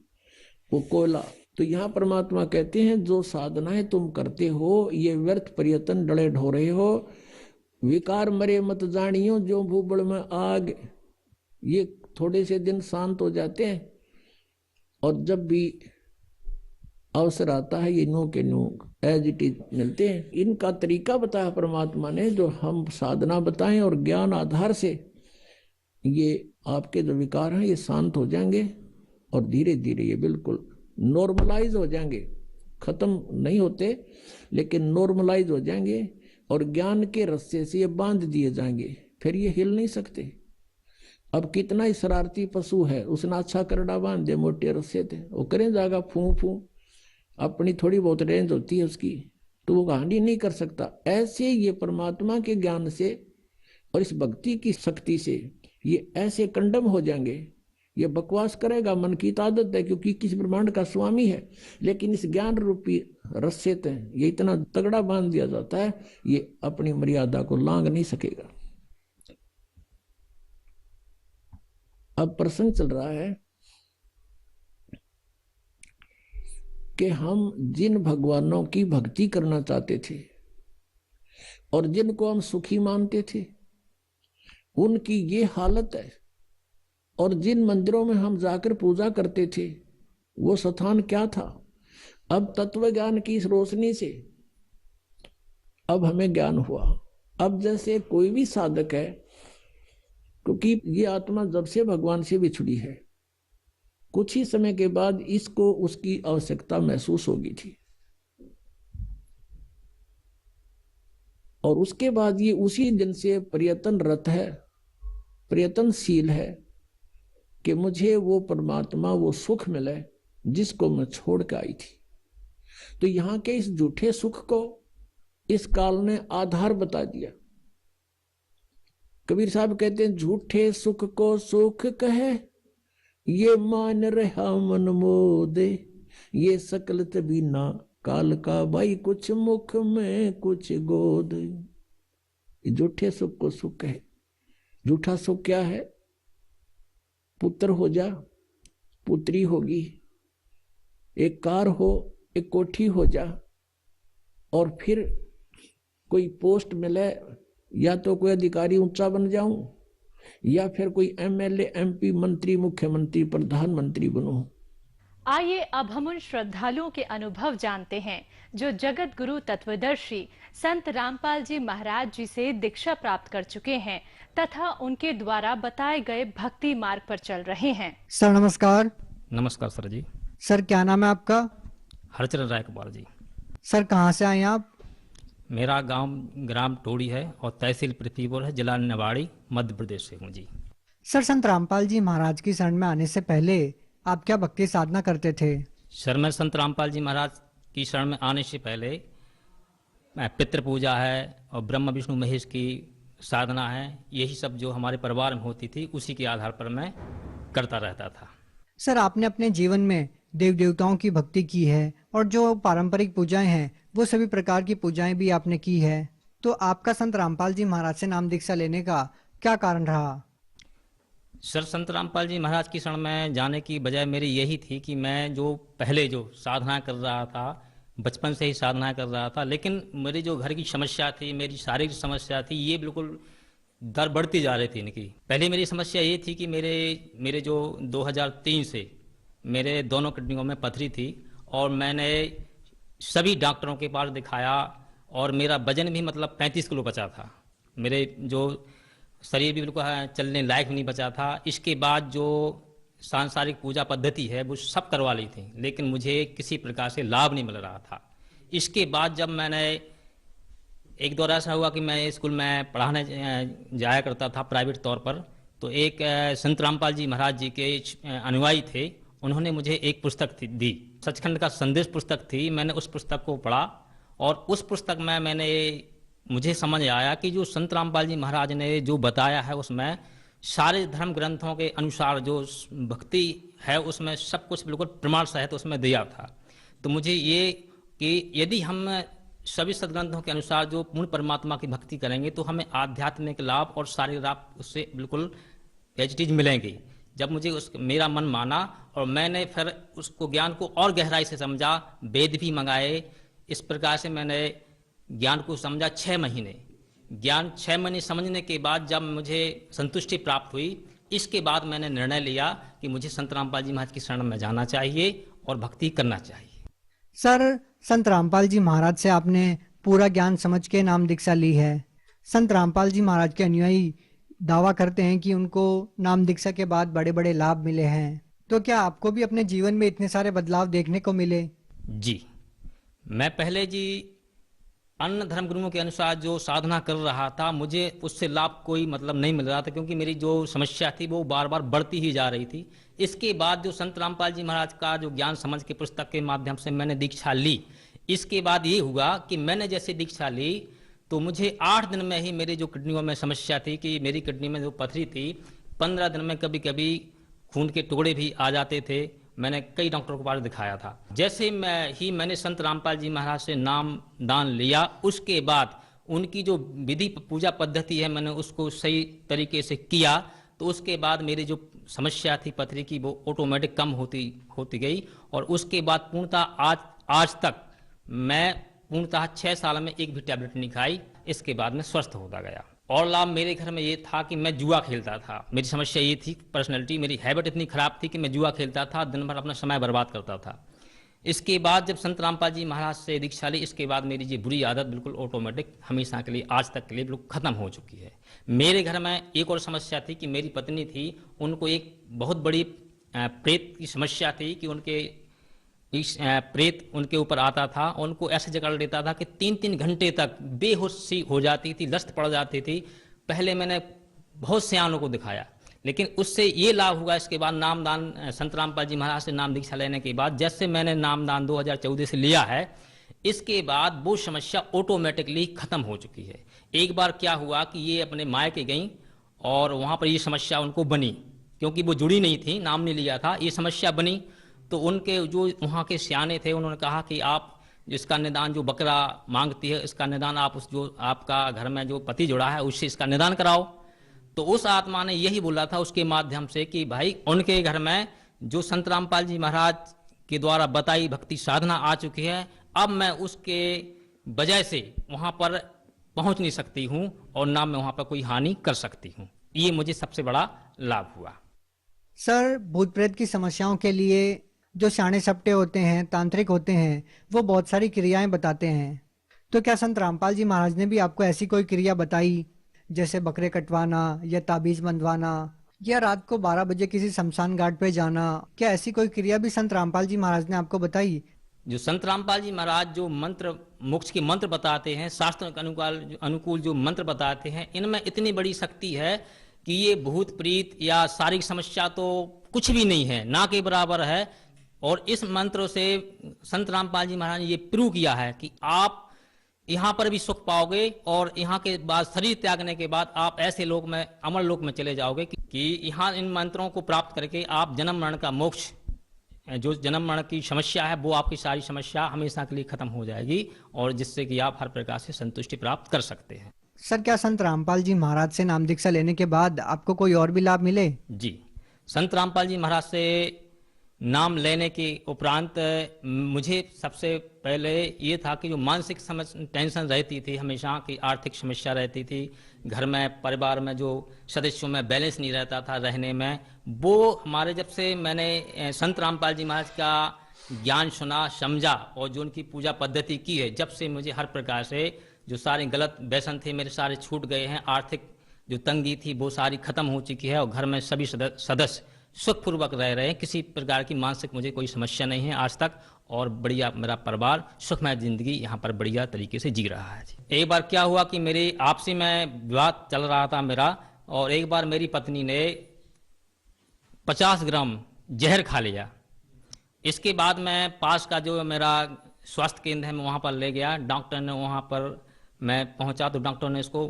वो कोयला। तो यहाँ परमात्मा कहते हैं जो साधनाएं तुम करते हो ये व्यर्थ प्रयत्न डले ढो रहे हो, विकार मरे मत जानियो जो भूबड़ में आग। ये थोड़े से दिन शांत हो जाते हैं और जब भी अवसर आता है ये नो के नो एज इट इज मिलते हैं। इनका तरीका बताया परमात्मा ने, जो हम साधना बताएं और ज्ञान आधार से ये आपके जो विकार हैं ये शांत हो जाएंगे और धीरे धीरे ये बिल्कुल नॉर्मलाइज हो जाएंगे। खत्म नहीं होते लेकिन नॉर्मलाइज हो जाएंगे और ज्ञान के रस्से से ये बांध दिए जाएंगे, फिर ये हिल नहीं सकते। अब कितना ही शरारती पशु है, उसने अच्छा करड़ा बांध दे मोटे रस्से थे, वो करें जाएगा फू फू, अपनी थोड़ी बहुत रेंज होती है उसकी, तो वो हानि नहीं कर सकता। ऐसे ये परमात्मा के ज्ञान से और इस भक्ति की शक्ति से ये ऐसे कंडम हो जाएंगे। ये बकवास करेगा, मन की आदत है, क्योंकि किस ब्रह्मांड का स्वामी है, लेकिन इस ज्ञान रूपी रस्से से ये इतना तगड़ा बांध दिया जाता है, ये अपनी मर्यादा को लांघ नहीं सकेगा। अब प्रसंग चल रहा है कि हम जिन भगवानों की भक्ति करना चाहते थे और जिनको हम सुखी मानते थे उनकी ये हालत है, और जिन मंदिरों में हम जाकर पूजा करते थे वो स्थान क्या था। अब तत्व ज्ञान की इस रोशनी से अब हमें ज्ञान हुआ। अब जैसे कोई भी साधक है, क्योंकि ये आत्मा जब से भगवान से बिछड़ी है, कुछ ही समय के बाद इसको उसकी आवश्यकता महसूस होगी थी, और उसके बाद ये उसी दिन से प्रयत्नरत है, प्रयत्नशील है कि मुझे वो परमात्मा, वो सुख मिले जिसको मैं छोड़ के आई थी। तो यहां के इस झूठे सुख को इस काल ने आधार बता दिया। कबीर साहब कहते हैं, झूठे सुख को सुख कहे ये मान रहा मन मोदे, ये सकल तबीना काल का भाई, कुछ मुख में कुछ गोद। झूठे सुख को सुख कहे। झूठा सुख क्या है? पुत्र हो जा, पुत्री होगी, एक कार हो, एक कोठी हो जा, और फिर कोई पोस्ट मिले, या तो कोई अधिकारी ऊंचा बन जाऊं, या फिर कोई एमएलए, एमपी, मंत्री, मुख्यमंत्री, प्रधानमंत्री बनूं। आइए अब हम उन श्रद्धालुओं के अनुभव जानते हैं जो जगत गुरु तत्वदर्शी संत रामपाल जी महाराज जी से दीक्षा प्राप्त कर चुके हैं तथा उनके द्वारा बताए गए भक्ति मार्ग पर चल रहे हैं। सर नमस्कार। नमस्कार सर जी। सर क्या नाम है आपका? हरचरण राय कुमार जी। सर कहाँ से आए आप? मेरा गांव ग्राम टोड़ी है और तहसील पृथ्वीपुर है, जिला निवाड़ी, मध्य प्रदेश से हूँ जी। सर संत रामपाल जी महाराज की शरण में आने से पहले आप क्या भक्ति साधना करते थे? सर मैं संत रामपाल जी महाराज की शरण में आने से पहले पितृ पूजा है और ब्रह्म विष्णु महेश की साधना है, यही सब जो हमारे परिवार में होती थी उसी के आधार पर मैं करता रहता था। सर आपने अपने जीवन में देव देवताओं की भक्ति की है और जो पारंपरिक पूजाएं हैं वो सभी प्रकार की पूजाएं भी आपने की है, तो आपका संत रामपाल जी महाराज से नाम दीक्षा लेने का क्या कारण रहा? सर संत रामपाल जी महाराज की शरण में जाने की वजह मेरी यही थी कि मैं जो पहले जो साधना कर रहा था, बचपन से ही साधना कर रहा था, लेकिन मेरी जो घर की समस्या थी, मेरी शारीरिक समस्या थी, ये बिल्कुल दर बढ़ती जा रही थी इनकी। पहले मेरी समस्या ये थी कि मेरे जो 2003 से मेरे दोनों किडनियों में पथरी थी और मैंने सभी डॉक्टरों के पास दिखाया और मेरा वजन भी मतलब 35 किलो बचा था, मेरे जो शरीर भी बिल्कुल चलने लायक भी नहीं बचा था। इसके बाद जो सांसारिक पूजा पद्धति है वो सब करवा ली थी, लेकिन मुझे किसी प्रकार से लाभ नहीं मिल रहा था। इसके बाद जब मैंने एक दौर ऐसा हुआ कि मैं स्कूल में पढ़ाने जाया करता था प्राइवेट तौर पर, तो एक संत रामपाल जी महाराज जी के अनुयायी थे, उन्होंने मुझे एक पुस्तक दी, सचखंड का संदेश पुस्तक थी। मैंने उस पुस्तक को पढ़ा और उस पुस्तक में मुझे समझ आया कि जो संत रामपाल जी महाराज ने जो बताया है उसमें सारे धर्म ग्रंथों के अनुसार जो भक्ति है उसमें सब कुछ बिल्कुल प्रमाण सहित उसमें दिया था। तो मुझे ये कि यदि हम सभी सदग्रंथों के अनुसार जो पूर्ण परमात्मा की भक्ति करेंगे तो हमें आध्यात्मिक लाभ और शारीरिक लाभ उससे बिल्कुल एज मिलेंगे। जब मुझे उस मेरा मन माना और मैंने फिर उसको ज्ञान को और गहराई से समझा, वेद भी मंगाए, इस प्रकार से मैंने ज्ञान को समझा 6 महीने। ज्ञान 6 महीने समझने के बाद जब मुझे संतुष्टि प्राप्त हुई, इसके बाद मैंने निर्णय लिया कि मुझे संत रामपाल जी महाराज की शरण में जाना चाहिए और भक्ति करना चाहिए। सर, संत रामपाल जी महाराज से आपने पूरा ज्ञान समझ के नाम दीक्षा ली है। संत रामपाल जी महाराज के अनुयायी दावा करते हैं कि उनको नाम दीक्षा के बाद बड़े बड़े लाभ मिले हैं। तो क्या आपको भी अपने जीवन में इतने सारे बदलाव देखने को मिले? जी, मैं पहले जी अन्य धर्म गुरुओं के अनुसार जो साधना कर रहा था, मुझे उससे लाभ कोई मतलब नहीं मिल रहा था, क्योंकि मेरी जो समस्या थी वो बार बार बढ़ती ही जा रही थी। इसके बाद जो संत रामपाल जी महाराज का जो ज्ञान समझ के पुस्तक के माध्यम से मैंने दीक्षा ली, इसके बाद ये हुआ कि मैंने जैसे दीक्षा ली तो मुझे 8 दिन में ही मेरी जो किडनियों में समस्या थी कि मेरी किडनी में जो पथरी थी, 15 दिन में कभी कभी खून के टुकड़े भी आ जाते थे। मैंने कई डॉक्टरों को पास दिखाया था। जैसे मैंने संत रामपाल जी महाराज से नाम दान लिया, उसके बाद उनकी जो विधि पूजा पद्धति है मैंने उसको सही तरीके से किया, तो उसके बाद मेरी जो समस्या थी पथरी की वो ऑटोमेटिक कम होती गई। और उसके बाद पूर्णतः आज तक मैं पूर्णतः 6 साल में एक भी टैबलेट नहीं खाई। इसके बाद मैं स्वस्थ होता गया। और लाभ मेरे घर में ये था कि मैं जुआ खेलता था। मेरी समस्या ये थी, पर्सनैलिटी मेरी हैबिट इतनी खराब थी कि मैं जुआ खेलता था, दिन भर अपना समय बर्बाद करता था। इसके बाद जब संत रामपाल जी महाराज से दीक्षा ली, इसके बाद मेरी ये बुरी आदत बिल्कुल ऑटोमेटिक हमेशा के लिए आज तक के लिए बिल्कुल खत्म हो चुकी है। मेरे घर में एक और समस्या थी कि मेरी पत्नी थी, उनको एक बहुत बड़ी प्रेत की समस्या थी कि प्रेत उनके ऊपर आता था, उनको ऐसे जकड़ लेता था कि 3-3 घंटे तक बेहोशी हो जाती थी, लस्त पड़ जाती थी। पहले मैंने बहुत सियानों को दिखाया, लेकिन उससे ये लाभ हुआ इसके बाद नामदान संत रामपाल जी महाराज से नाम दीक्षा लेने के बाद, जैसे मैंने नामदान 2014 से लिया है, इसके बाद वो समस्या ऑटोमेटिकली खत्म हो चुकी है। एक बार क्या हुआ कि ये अपने मायके गई और वहाँ पर ये समस्या उनको बनी, क्योंकि वो जुड़ी नहीं थी, नाम नहीं लिया था, ये समस्या बनी। तो उनके जो वहाँ के सियाने थे उन्होंने कहा कि आप इसका निदान, जो बकरा मांगती है इसका निदान आप उस जो आपका घर में जो पति जुड़ा है उससे इसका निदान कराओ। तो उस आत्मा ने यही बोला था उसके माध्यम से कि भाई उनके घर में जो संत रामपाल जी महाराज के द्वारा बताई भक्ति साधना आ चुकी है, अब मैं उसके वजह से वहाँ पर पहुँच नहीं सकती हूँ और ना मैं वहाँ पर कोई हानि कर सकती हूँ। ये मुझे सबसे बड़ा लाभ हुआ। सर, भूत प्रेत की समस्याओं के लिए जो शाणे सपटे होते हैं, तांत्रिक होते हैं, वो बहुत सारी क्रियाएं बताते हैं। तो क्या संत रामपाल जी महाराज ने भी आपको ऐसी कोई क्रिया बताई, जैसे बकरे कटवाना या ताबीज बंधवाना या रात को 12 बजे किसी शमशान घाट पे जाना? क्या ऐसी कोई क्रिया भी संत रामपाल जी महाराज ने आपको बताई? जो संत रामपाल जी महाराज जो मंत्र, मोक्ष के मंत्र बताते हैं, शास्त्र के अनुकूल जो मंत्र बताते हैं, इनमें इतनी बड़ी शक्ति है कि ये भूत प्रीत या शारीरिक समस्या तो कुछ भी नहीं है, ना के बराबर है। और इस मंत्र से संत रामपाल जी महाराज ने ये प्रूव किया है कि आप यहाँ पर भी सुख पाओगे और यहाँ के बाद शरीर त्यागने के बाद आप ऐसे लोक में, अमर लोक में चले जाओगे कि यहाँ इन मंत्रों को प्राप्त करके आप जन्म मरण का मोक्ष, जो जन्म मरण की समस्या है वो आपकी सारी समस्या हमेशा के लिए खत्म हो जाएगी और जिससे कि आप हर प्रकार से संतुष्टि प्राप्त कर सकते हैं। सर, क्या संत रामपाल जी महाराज से नाम दीक्षा लेने के बाद आपको कोई और भी लाभ मिले? जी, संत रामपाल जी महाराज से नाम लेने के उपरांत मुझे सबसे पहले ये था कि जो मानसिक टेंशन रहती थी हमेशा की, आर्थिक समस्या रहती थी, घर में परिवार में जो सदस्यों में बैलेंस नहीं रहता था रहने में, वो हमारे जब से मैंने संत रामपाल जी महाराज का ज्ञान सुना, समझा और जो उनकी पूजा पद्धति की है, जब से मुझे हर प्रकार से जो सारे गलत व्यसन थे मेरे सारे छूट गए हैं। आर्थिक जो तंगी थी वो सारी खत्म हो चुकी है और घर में सभी सदस्य सुखपूर्वक रह रहे हैं। किसी प्रकार की मानसिक मुझे कोई समस्या नहीं है आज तक और बढ़िया मेरा परिवार सुखमय जिंदगी यहाँ पर बढ़िया तरीके से जी रहा है। एक बार क्या हुआ कि मेरे आपसी में विवाद चल रहा था मेरा, और एक बार मेरी पत्नी ने 50 ग्राम जहर खा लिया। इसके बाद मैं पास का जो मेरा स्वास्थ्य केंद्र है मैं वहाँ पर ले गया। डॉक्टर ने, वहाँ पर मैं पहुँचा तो डॉक्टर ने इसको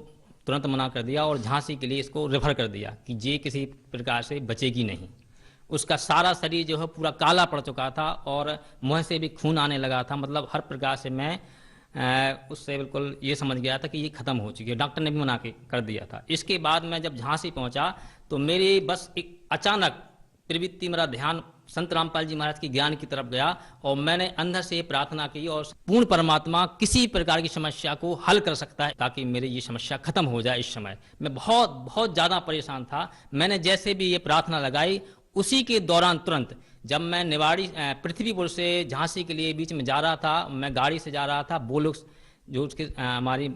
तुरंत मना कर दिया और झांसी के लिए इसको रेफर कर दिया कि ये किसी प्रकार से बचेगी नहीं। उसका सारा शरीर जो है पूरा काला पड़ चुका था और मुँह से भी खून आने लगा था। मतलब हर प्रकार से मैं उससे बिल्कुल ये समझ गया था कि ये ख़त्म हो चुकी है, डॉक्टर ने भी मना कर दिया था। इसके बाद मैं जब झांसी पहुंचा तो मेरी बस एक अचानक प्रवृत्ति, मेरा ध्यान संत रामपाल जी महाराज के ज्ञान की तरफ गया और मैंने अंदर से ये प्रार्थना की और पूर्ण परमात्मा किसी प्रकार की समस्या को हल कर सकता है ताकि मेरी ये समस्या खत्म हो जाए। इस समय मैं बहुत बहुत ज़्यादा परेशान था। मैंने जैसे भी ये प्रार्थना लगाई, उसी के दौरान तुरंत जब मैं निवाड़ी पृथ्वीपुर से झांसी के लिए बीच में जा रहा था, मैं गाड़ी से जा रहा था, वो लोग जो उसके हमारी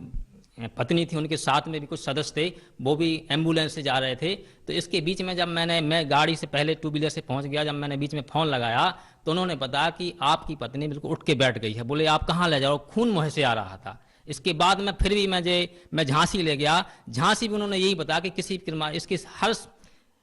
पत्नी थी, उनके साथ में भी कुछ सदस्य थे, वो भी एम्बुलेंस से जा रहे थे। तो इसके बीच में जब मैं गाड़ी से पहले टू व्हीलर से पहुंच गया, जब मैंने बीच में फ़ोन लगाया तो उन्होंने बताया कि आपकी पत्नी बिल्कुल उठ के बैठ गई है। बोले आप कहाँ ले जाओ? खून मुँह से आ रहा था। इसके बाद मैं फिर भी मैं झांसी ले गया। झांसी भी उन्होंने यही बताया कि किसी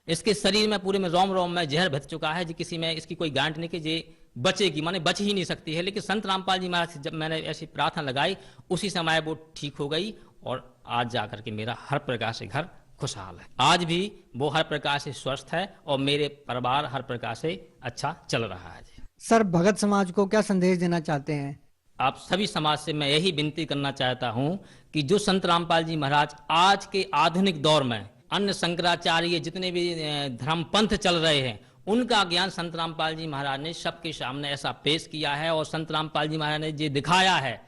इसके शरीर में पूरे में रोम रोम में जहर भर चुका है, जी किसी में इसकी कोई गारंटी नहीं कि ये बचेगी, माने बच ही नहीं सकती है। लेकिन संत रामपाल जी महाराज से जब मैंने ऐसी प्रार्थना लगाई, उसी समय वो ठीक हो गई और आज जाकर के मेरा हर प्रकार से घर खुशहाल है। आज भी वो हर प्रकार से स्वस्थ है और मेरे परिवार हर प्रकार से अच्छा चल रहा है। सर, भगत समाज को क्या संदेश देना चाहते हैं? आप सभी समाज से मैं यही विनती करना चाहता हूं कि जो संत रामपाल जी महाराज आज के आधुनिक दौर में अन्य शंकराचार्य जितने भी धर्म पंथ चल रहे हैं, उनका ज्ञान संत रामपाल जी महाराज ने सबके सामने ऐसा पेश किया है और संत रामपाल जी महाराज ने ये दिखाया है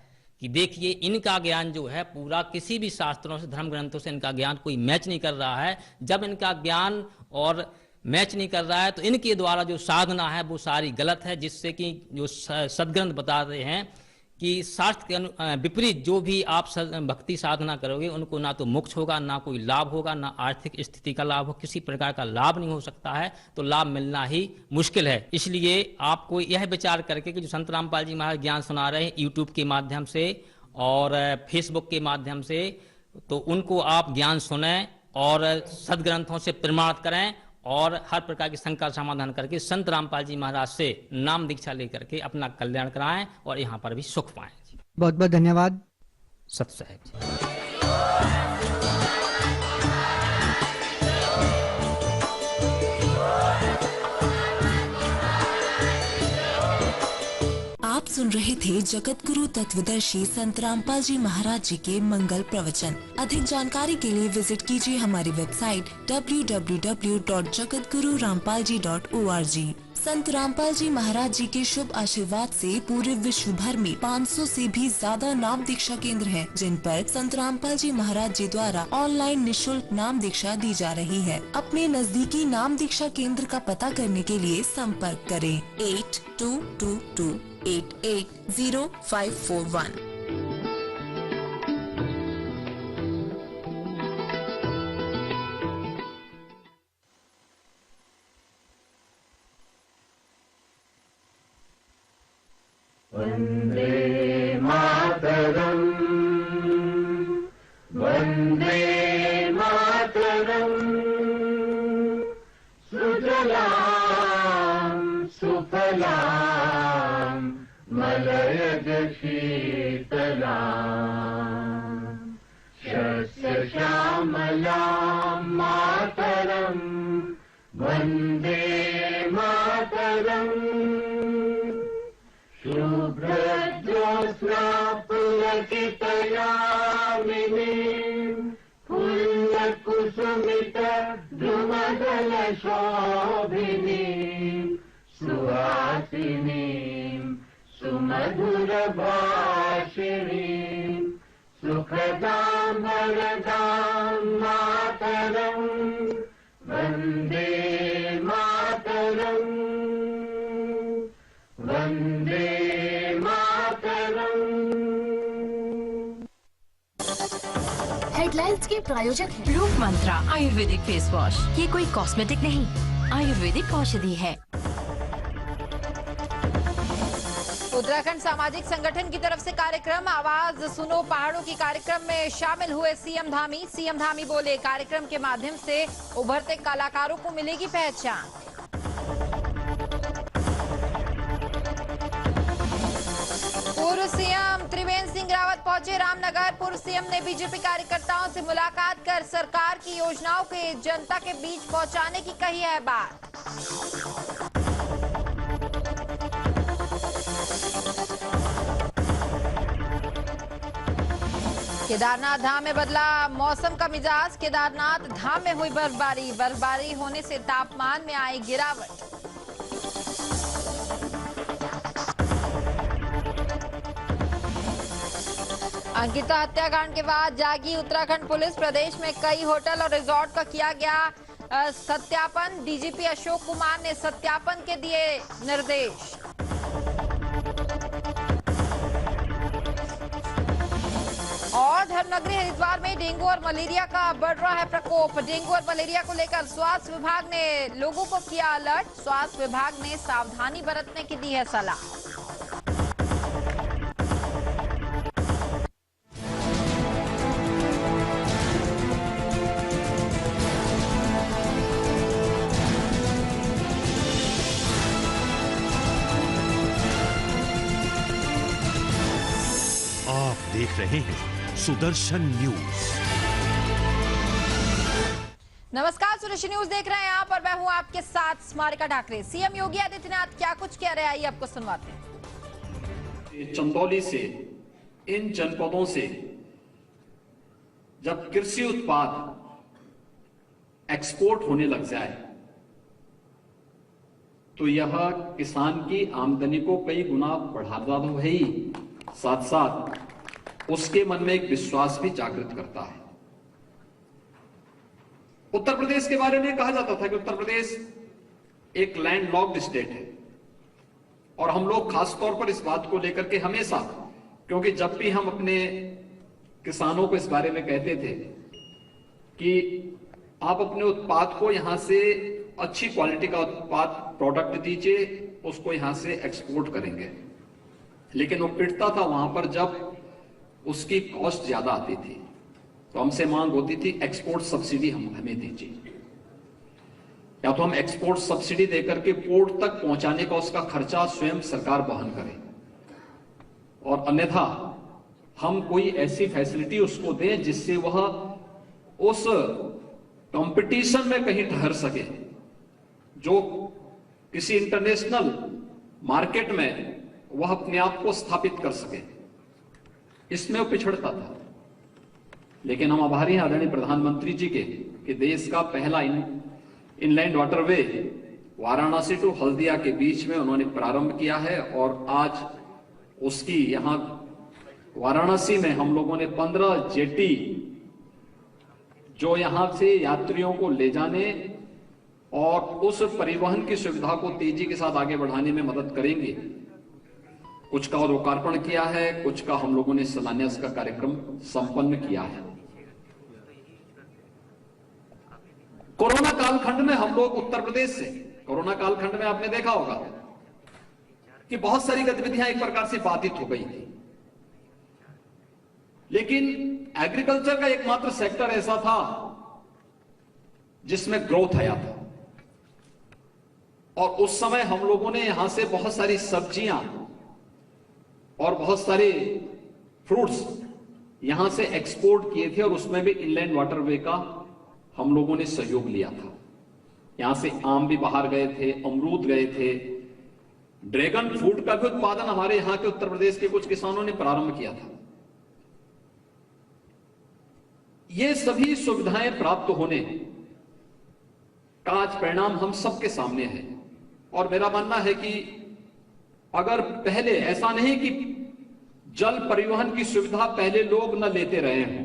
कि देखिए इनका ज्ञान जो है पूरा किसी भी शास्त्रों से, धर्म ग्रंथों से इनका ज्ञान कोई मैच नहीं कर रहा है। जब इनका ज्ञान और मैच नहीं कर रहा है तो इनके द्वारा जो साधना है वो सारी गलत है, जिससे कि जो सदग्रंथ बताते हैं कि शास्त्र के विपरीत जो भी आप भक्ति साधना करोगे उनको ना तो मोक्ष होगा, ना कोई लाभ होगा, ना आर्थिक स्थिति का लाभ हो, किसी प्रकार का लाभ नहीं हो सकता है, तो लाभ मिलना ही मुश्किल है। इसलिए आपको यह विचार करके कि जो संत रामपाल जी महाराज ज्ञान सुना रहे हैं यूट्यूब के माध्यम से और फेसबुक के माध्यम से, तो उनको आप ज्ञान सुने और सदग्रंथों से प्रमाणित करें और हर प्रकार की शंका समाधान करके संत रामपाल जी महाराज से नाम दीक्षा लेकर के अपना कल्याण कराएं और यहाँ पर भी सुख पाएं। बहुत बहुत धन्यवाद सत साहेब जी। आप सुन रहे थे जगत गुरु तत्वदर्शी संत रामपाल जी महाराज जी के मंगल प्रवचन। अधिक जानकारी के लिए विजिट कीजिए हमारी वेबसाइट www.jagatgururampalji.org। संत रामपाल जी महाराज जी के शुभ आशीर्वाद से पूरे विश्व भर में 500 से भी ज्यादा नाम दीक्षा केंद्र हैं, जिन पर संत रामपाल जी महाराज जी द्वारा ऑनलाइन निशुल्क नाम दीक्षा दी जा रही है। अपने नजदीकी नाम दीक्षा केंद्र का पता करने के लिए संपर्क करें 8222880541। वन्दे मातरम् वन्दे मातरम् सुजलां सुफलां मलयज शीतलां शस्यश्यामलां मातरम् वन्दे मातरम् शुभ्रज्योत्स्ना पुलकितयामिनीं फुल्लकुसुमित द्रुमदलशोभिनीं सुहासिनीं सुमधुरभाषिणीं सुखदां वरदां मातरं वन्दे मातरम् वन्दे हेडलाइंस के प्रायोजक हैं रूप मंत्रा आयुर्वेदिक फेस वॉश। ये कोई कॉस्मेटिक नहीं, आयुर्वेदिक औषधि है। उत्तराखंड सामाजिक संगठन की तरफ से कार्यक्रम आवाज सुनो पहाड़ों की कार्यक्रम में शामिल हुए सीएम धामी। सीएम धामी बोले, कार्यक्रम के माध्यम से उभरते कलाकारों को मिलेगी पहचान। पूर्व सीएम त्रिवेंद्र सिंह रावत पहुंचे रामनगर। पूर्व सीएम ने बीजेपी कार्यकर्ताओं से मुलाकात कर सरकार की योजनाओं के जनता के बीच पहुंचाने की कही है बात। केदारनाथ धाम में बदला मौसम का मिजाज। केदारनाथ धाम में हुई बर्फबारी होने से तापमान में आई गिरावट। अंकिता हत्याकांड के बाद जागी उत्तराखंड पुलिस। प्रदेश में कई होटल और रिजॉर्ट का किया गया सत्यापन। डीजीपी अशोक कुमार ने सत्यापन के दिए निर्देश। और धर्मनगरी हरिद्वार में डेंगू और मलेरिया का बढ़ रहा है प्रकोप। डेंगू और मलेरिया को लेकर स्वास्थ्य विभाग ने लोगों को किया अलर्ट। स्वास्थ्य विभाग ने सावधानी बरतने की दी है सलाह। आप देख रहे हैं सुदर्शन न्यूज। नमस्कार, सुदर्शन न्यूज देख रहे हैं आप और मैं हूं आपके साथ स्मारिका ठाकरे। सीएम योगी आदित्यनाथ क्या कुछ कह रहे हैं, आइए आपको सुनवाते हैं। चंदौली से इन जनपदों से जब कृषि उत्पाद एक्सपोर्ट होने लग जाए तो यह किसान की आमदनी को कई गुना बढ़ाता तो है ही, साथ साथ उसके मन में एक विश्वास भी जागृत करता है। उत्तर प्रदेश के बारे में कहा जाता था कि उत्तर प्रदेश एक लैंडलॉक्ड स्टेट है और हम लोग खासतौर पर इस बात को लेकर के हमेशा, क्योंकि जब भी हम अपने किसानों को इस बारे में कहते थे कि आप अपने उत्पाद को यहां से अच्छी क्वालिटी का उत्पाद प्रोडक्ट दीजिए, उसको यहां से एक्सपोर्ट करेंगे, लेकिन वो पिटता था वहां पर जब उसकी कॉस्ट ज्यादा आती थी तो हमसे मांग होती थी एक्सपोर्ट सब्सिडी हमें दीजिए, या तो हम एक्सपोर्ट सब्सिडी देकर के पोर्ट तक पहुंचाने का उसका खर्चा स्वयं सरकार वहन करे, और अन्यथा हम कोई ऐसी फैसिलिटी उसको दें जिससे वह उस कंपटीशन में कहीं ठहर सके जो किसी इंटरनेशनल मार्केट में वह अपने आप को स्थापित कर सके। इसमें वो पिछड़ता था। लेकिन हम आभारी हैं आदरणीय प्रधानमंत्री जी के कि देश का पहला inland waterway Varanasi to Haldia के बीच में उन्होंने प्रारंभ किया है, और आज उसकी यहां वाराणसी में हम लोगों ने 15 जेटी जो यहां से यात्रियों को ले जाने और उस परिवहन की सुविधा को तेजी के साथ आगे बढ़ाने में मदद करेंगे, कुछ का लोकार्पण किया है, कुछ का हम लोगों ने शिलान्यास का कार्यक्रम संपन्न किया है। कोरोना कालखंड में हम लोग उत्तर प्रदेश से, कोरोना कालखंड में आपने देखा होगा कि बहुत सारी गतिविधियां एक प्रकार से बाधित हो गई थी, लेकिन एग्रीकल्चर का एकमात्र सेक्टर ऐसा था जिसमें ग्रोथ आया था, और उस समय हम लोगों ने यहां से बहुत सारी सब्जियां और बहुत सारे फ्रूट्स यहां से एक्सपोर्ट किए थे, और उसमें भी इनलैंड वाटरवे का हम लोगों ने सहयोग लिया था। यहां से आम भी बाहर गए थे, अमरूद गए थे, ड्रैगन फ्रूट का भी उत्पादन हमारे यहां के उत्तर प्रदेश के कुछ किसानों ने प्रारंभ किया था। ये सभी सुविधाएं प्राप्त होने का आज परिणाम हम सबके सामने है, और मेरा मानना है कि अगर पहले ऐसा नहीं कि जल परिवहन की सुविधा पहले लोग न लेते रहे हों।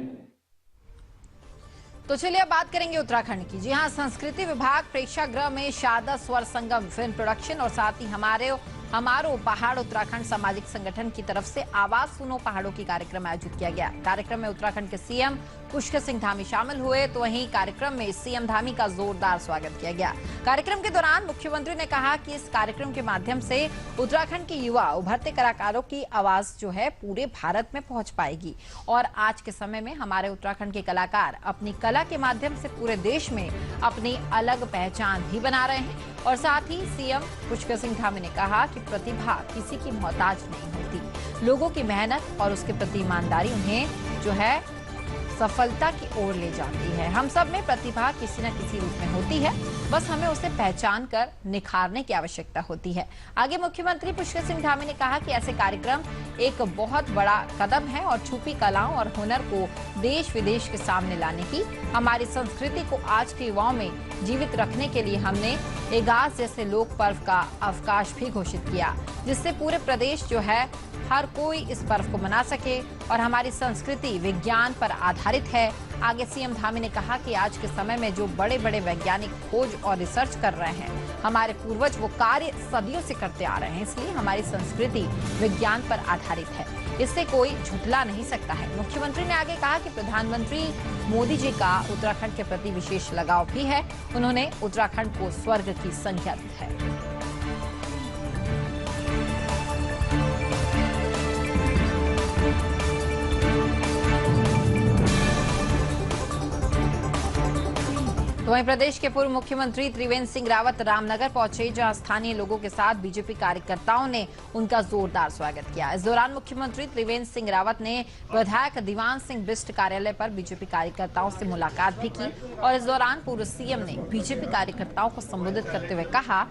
तो चलिए अब बात करेंगे उत्तराखंड की। जी हां, संस्कृति विभाग प्रेक्षागृह में शारदा स्वर संगम फिल्म प्रोडक्शन और साथ ही हमारो पहाड़ उत्तराखंड सामाजिक संगठन की तरफ से आवाज सुनो पहाड़ों की कार्यक्रम आयोजित किया गया। कार्यक्रम में उत्तराखंड के सीएम पुष्कर सिंह धामी शामिल हुए, तो वहीं कार्यक्रम में सीएम धामी का जोरदार स्वागत किया गया। कार्यक्रम के दौरान मुख्यमंत्री ने कहा कि इस कार्यक्रम के माध्यम से उत्तराखंड के युवा उभरते कलाकारों की आवाज जो है पूरे भारत में पहुंच पाएगी, और आज के समय में हमारे उत्तराखंड के कलाकार अपनी कला के माध्यम से पूरे देश में अपनी अलग पहचान भी बना रहे हैं। और साथ ही सीएम पुष्कर सिंह धामी ने कहा कि प्रतिभा किसी की मोहताज नहीं होती, लोगों की मेहनत और उसके प्रति ईमानदारी उन्हें जो है सफलता की ओर ले जाती है। हम सब में प्रतिभा किसी न किसी रूप में होती है, बस हमें उसे पहचान कर निखारने की आवश्यकता होती है। आगे मुख्यमंत्री पुष्कर सिंह धामी ने कहा कि ऐसे कार्यक्रम एक बहुत बड़ा कदम है और छुपी कलाओं और हुनर को देश विदेश के सामने लाने की, हमारी संस्कृति को आज के युवाओं में जीवित रखने के लिए हमने एगाज जैसे लोक पर्व का अवकाश भी घोषित किया, जिससे पूरे प्रदेश जो है हर कोई इस पर्व को मना सके और हमारी संस्कृति विज्ञान पर आधारित है। आगे सीएम धामी ने कहा कि आज के समय में जो बड़े बड़े वैज्ञानिक खोज और रिसर्च कर रहे हैं, हमारे पूर्वज वो कार्य सदियों से करते आ रहे हैं, इसलिए हमारी संस्कृति विज्ञान पर आधारित है, इससे कोई झुठला नहीं सकता है। मुख्यमंत्री ने आगे कहा कि प्रधानमंत्री मोदी जी का उत्तराखंड के प्रति विशेष लगाव भी है। उन्होंने उत्तराखंड को स्वर्ग की संज्ञा दी है। तो वहीं प्रदेश के पूर्व मुख्यमंत्री त्रिवेंद्र सिंह रावत रामनगर पहुंचे, जहां स्थानीय लोगों के साथ बीजेपी कार्यकर्ताओं ने उनका जोरदार स्वागत किया। इस दौरान मुख्यमंत्री त्रिवेंद्र सिंह रावत ने विधायक दीवान सिंह बिष्ट कार्यालय पर बीजेपी कार्यकर्ताओं से मुलाकात भी की और इस दौरान पूर्व सीएम ने बीजेपी कार्यकर्ताओं को संबोधित करते हुए कहा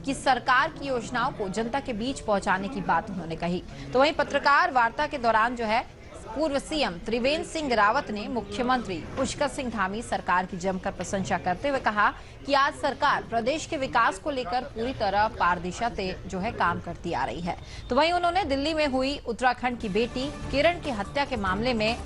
कि सरकार की योजनाओं को जनता के बीच पहुंचाने की बात उन्होंने कही। तो वहीं पत्रकार वार्ता के दौरान जो है पूर्व सीएम त्रिवेंद्र सिंह रावत ने मुख्यमंत्री पुष्कर सिंह धामी सरकार की जमकर प्रशंसा करते हुए कहा कि आज सरकार प्रदेश के विकास को लेकर पूरी तरह पारदिशा से जो है काम करती आ रही है। तो वहीं उन्होंने दिल्ली में हुई उत्तराखंड की बेटी किरण की हत्या के मामले में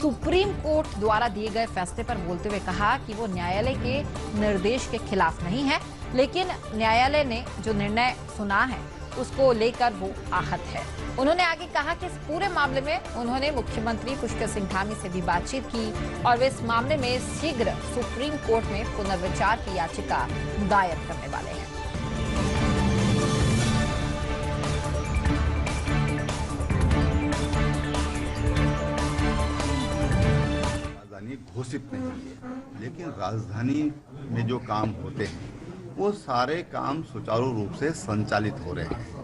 सुप्रीम कोर्ट द्वारा दिए गए फैसले पर बोलते हुए कहा कि वो न्यायालय के निर्देश के खिलाफ नहीं है, लेकिन न्यायालय ने जो निर्णय सुना है उसको लेकर वो आहत है। उन्होंने आगे कहा कि इस पूरे मामले में उन्होंने मुख्यमंत्री पुष्कर सिंह धामी से भी बातचीत की और वे इस मामले में शीघ्र सुप्रीम कोर्ट में पुनर्विचार की याचिका दायर करने वाले हैं। राजधानी घोषित नहीं है, लेकिन राजधानी में जो काम होते हैं वो सारे काम सुचारू रूप से संचालित हो रहे हैं।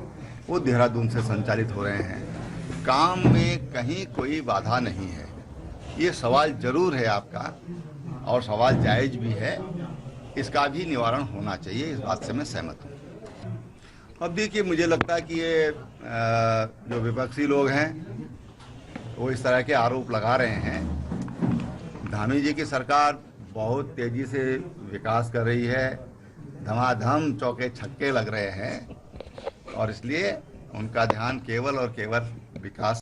वो देहरादून से संचालित हो रहे हैं। काम में कहीं कोई बाधा नहीं है। ये सवाल जरूर है आपका और सवाल जायज भी है, इसका भी निवारण होना चाहिए, इस बात से मैं सहमत हूँ। अब देखिए, मुझे लगता है कि ये जो विपक्षी लोग हैं वो इस तरह के आरोप लगा रहे हैं। धामी जी की सरकार बहुत तेजी से विकास कर रही है, धमाधम चौके छक्के लग रहे हैं और इसलिए उनका ध्यान केवल और केवल विकास।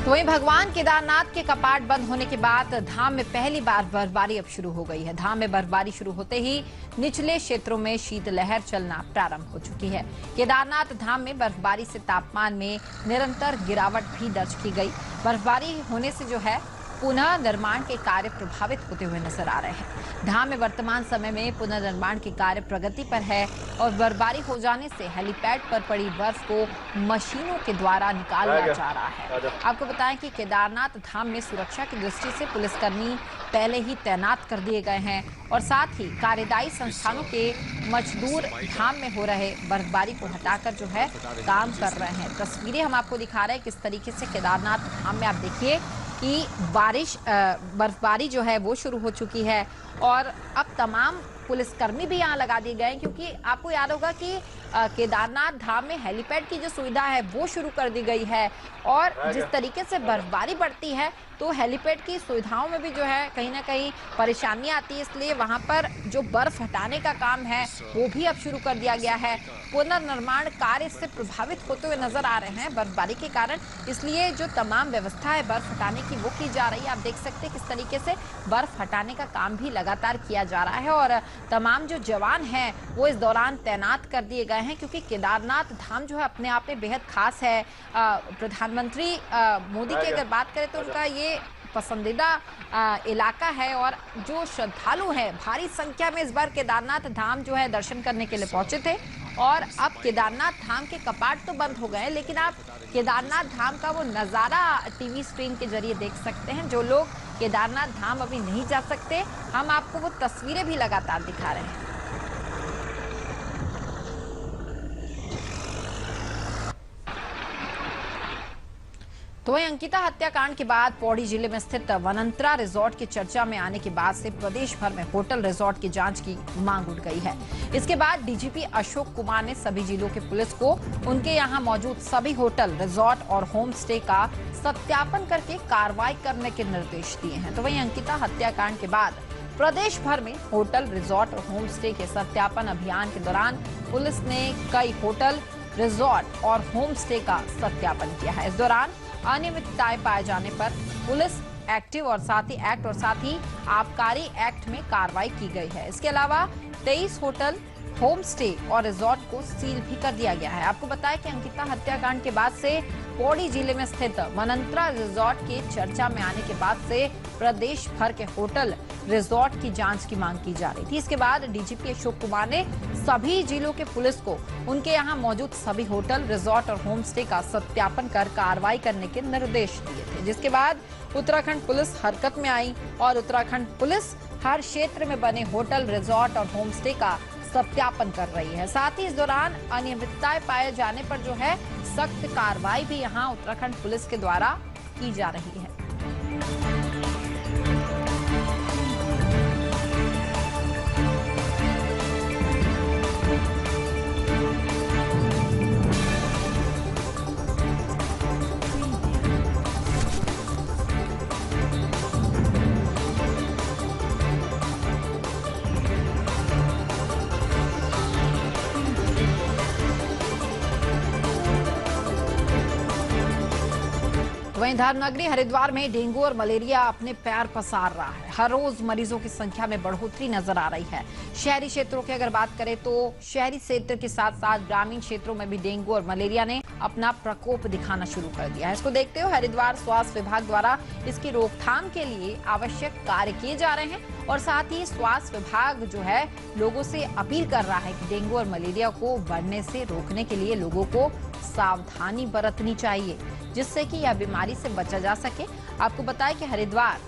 तो वहीं भगवान केदारनाथ के कपाट बंद होने के बाद धाम में पहली बार बर्फबारी अब शुरू हो गई है। धाम में बर्फबारी शुरू होते ही निचले क्षेत्रों में शीतलहर चलना प्रारंभ हो चुकी है। केदारनाथ धाम में बर्फबारी से तापमान में निरंतर गिरावट भी दर्ज की गई। बर्फबारी होने से जो है पुनः निर्माण के कार्य प्रभावित होते हुए नजर आ रहे हैं। धाम में वर्तमान समय में पुनर्निर्माण के कार्य प्रगति पर है और बर्फबारी हो जाने से हेलीपैड पर पड़ी बर्फ को मशीनों के द्वारा निकाला जा रहा है। आपको बताएं कि केदारनाथ धाम में सुरक्षा की दृष्टि से पुलिसकर्मी पहले ही तैनात कर दिए गए हैं और साथ ही कार्यदायी संस्थानों के मजदूर धाम में हो रहे बर्फबारी को हटाकर जो है काम कर रहे हैं। तस्वीरें हम आपको दिखा रहे हैं किस तरीके से केदारनाथ धाम में आप देखिए कि बर्फबारी जो है वो शुरू हो चुकी है और अब तमाम पुलिसकर्मी भी यहाँ लगा दिए गए हैं, क्योंकि आपको याद होगा कि केदारनाथ धाम में हेलीपैड की जो सुविधा है वो शुरू कर दी गई है और जिस तरीके से बर्फबारी बढ़ती है तो हेलीपैड की सुविधाओं में भी जो है कहीं ना कहीं परेशानियां आती है, इसलिए वहां पर जो बर्फ हटाने का काम है वो भी अब शुरू कर दिया गया है। पुनर्निर्माण कार्य इससे प्रभावित होते हुए नजर आ रहे हैं बर्फबारी के कारण, इसलिए जो तमाम व्यवस्था है बर्फ हटाने की वो की जा रही है। आप देख सकते हैं किस तरीके से बर्फ हटाने का काम भी लगातार किया जा रहा है और तमाम जो जवान हैं वो इस दौरान तैनात कर दिए गए हैं, क्योंकि केदारनाथ धाम जो है अपने आप में बेहद खास है। प्रधानमंत्री मोदी की अगर बात करें तो उनका ये पसंदीदा इलाका है और जो श्रद्धालु हैं भारी संख्या में इस बार केदारनाथ धाम जो है दर्शन करने के लिए पहुंचे थे और अब केदारनाथ धाम के कपाट तो बंद हो गए, लेकिन आप केदारनाथ धाम का वो नज़ारा टीवी स्क्रीन के जरिए देख सकते हैं। जो लोग केदारनाथ धाम अभी नहीं जा सकते, हम आपको वो तस्वीरें भी लगातार दिखा रहे हैं। तो वहीं अंकिता हत्याकांड के बाद पौड़ी जिले में स्थित वनंतरा रिजॉर्ट की चर्चा में आने के बाद से प्रदेश भर में होटल रिजॉर्ट की जांच की मांग उठ गई है। इसके बाद डीजीपी अशोक कुमार ने सभी जिलों के पुलिस को उनके यहां मौजूद सभी होटल रिजॉर्ट और होम स्टे का सत्यापन करके कार्रवाई करने के निर्देश दिए हैं। तो वहीं अंकिता हत्याकांड के बाद प्रदेश भर में होटल रिजॉर्ट और होम स्टे के सत्यापन अभियान के दौरान पुलिस ने कई होटल रिजॉर्ट और होम स्टे का सत्यापन किया है। इस दौरान अनियमितताएं पाए जाने पर पुलिस एक्टिव और साथ ही आबकारी एक्ट में कार्रवाई की गई है। इसके अलावा 23 होटल होम स्टे और रिजॉर्ट को सील भी कर दिया गया है। आपको बताया कि अंकिता हत्याकांड के बाद से पौड़ी जिले में स्थित वनंतरा रिजॉर्ट के चर्चा में आने के बाद से प्रदेश भर के होटल रिजॉर्ट की जांच की मांग की जा रही थी। इसके बाद डीजीपी अशोक कुमार ने सभी जिलों के पुलिस को उनके यहां मौजूद सभी होटल रिजॉर्ट और होम स्टे का सत्यापन कर कार्रवाई करने के निर्देश दिए थे, जिसके बाद उत्तराखंड पुलिस हरकत में आई और उत्तराखंड पुलिस हर क्षेत्र में बने होटल रिजॉर्ट और होम स्टे का सत्यापन कर रही है। साथ ही इस दौरान अनियमितताएं पाए जाने पर जो है सख्त कार्रवाई भी यहां उत्तराखंड पुलिस के द्वारा की जा रही है। वहीं धर्मनगरी हरिद्वार में डेंगू और मलेरिया अपने पैर पसार रहा है। हर रोज मरीजों की संख्या में बढ़ोतरी नजर आ रही है। शहरी क्षेत्रों की अगर बात करें तो शहरी क्षेत्र के साथ साथ ग्रामीण क्षेत्रों में भी डेंगू और मलेरिया ने अपना प्रकोप दिखाना शुरू कर दिया है। इसको देखते हुए हरिद्वार स्वास्थ्य विभाग द्वारा इसकी रोकथाम के लिए आवश्यक कार्य किए जा रहे हैं और साथ ही स्वास्थ्य विभाग जो है लोगों से अपील कर रहा है कि डेंगू और मलेरिया को बढ़ने से रोकने के लिए लोगों को सावधानी बरतनी चाहिए, जिससे कि यह बीमारी से बचा जा सके। आपको बताएं कि हरिद्वार,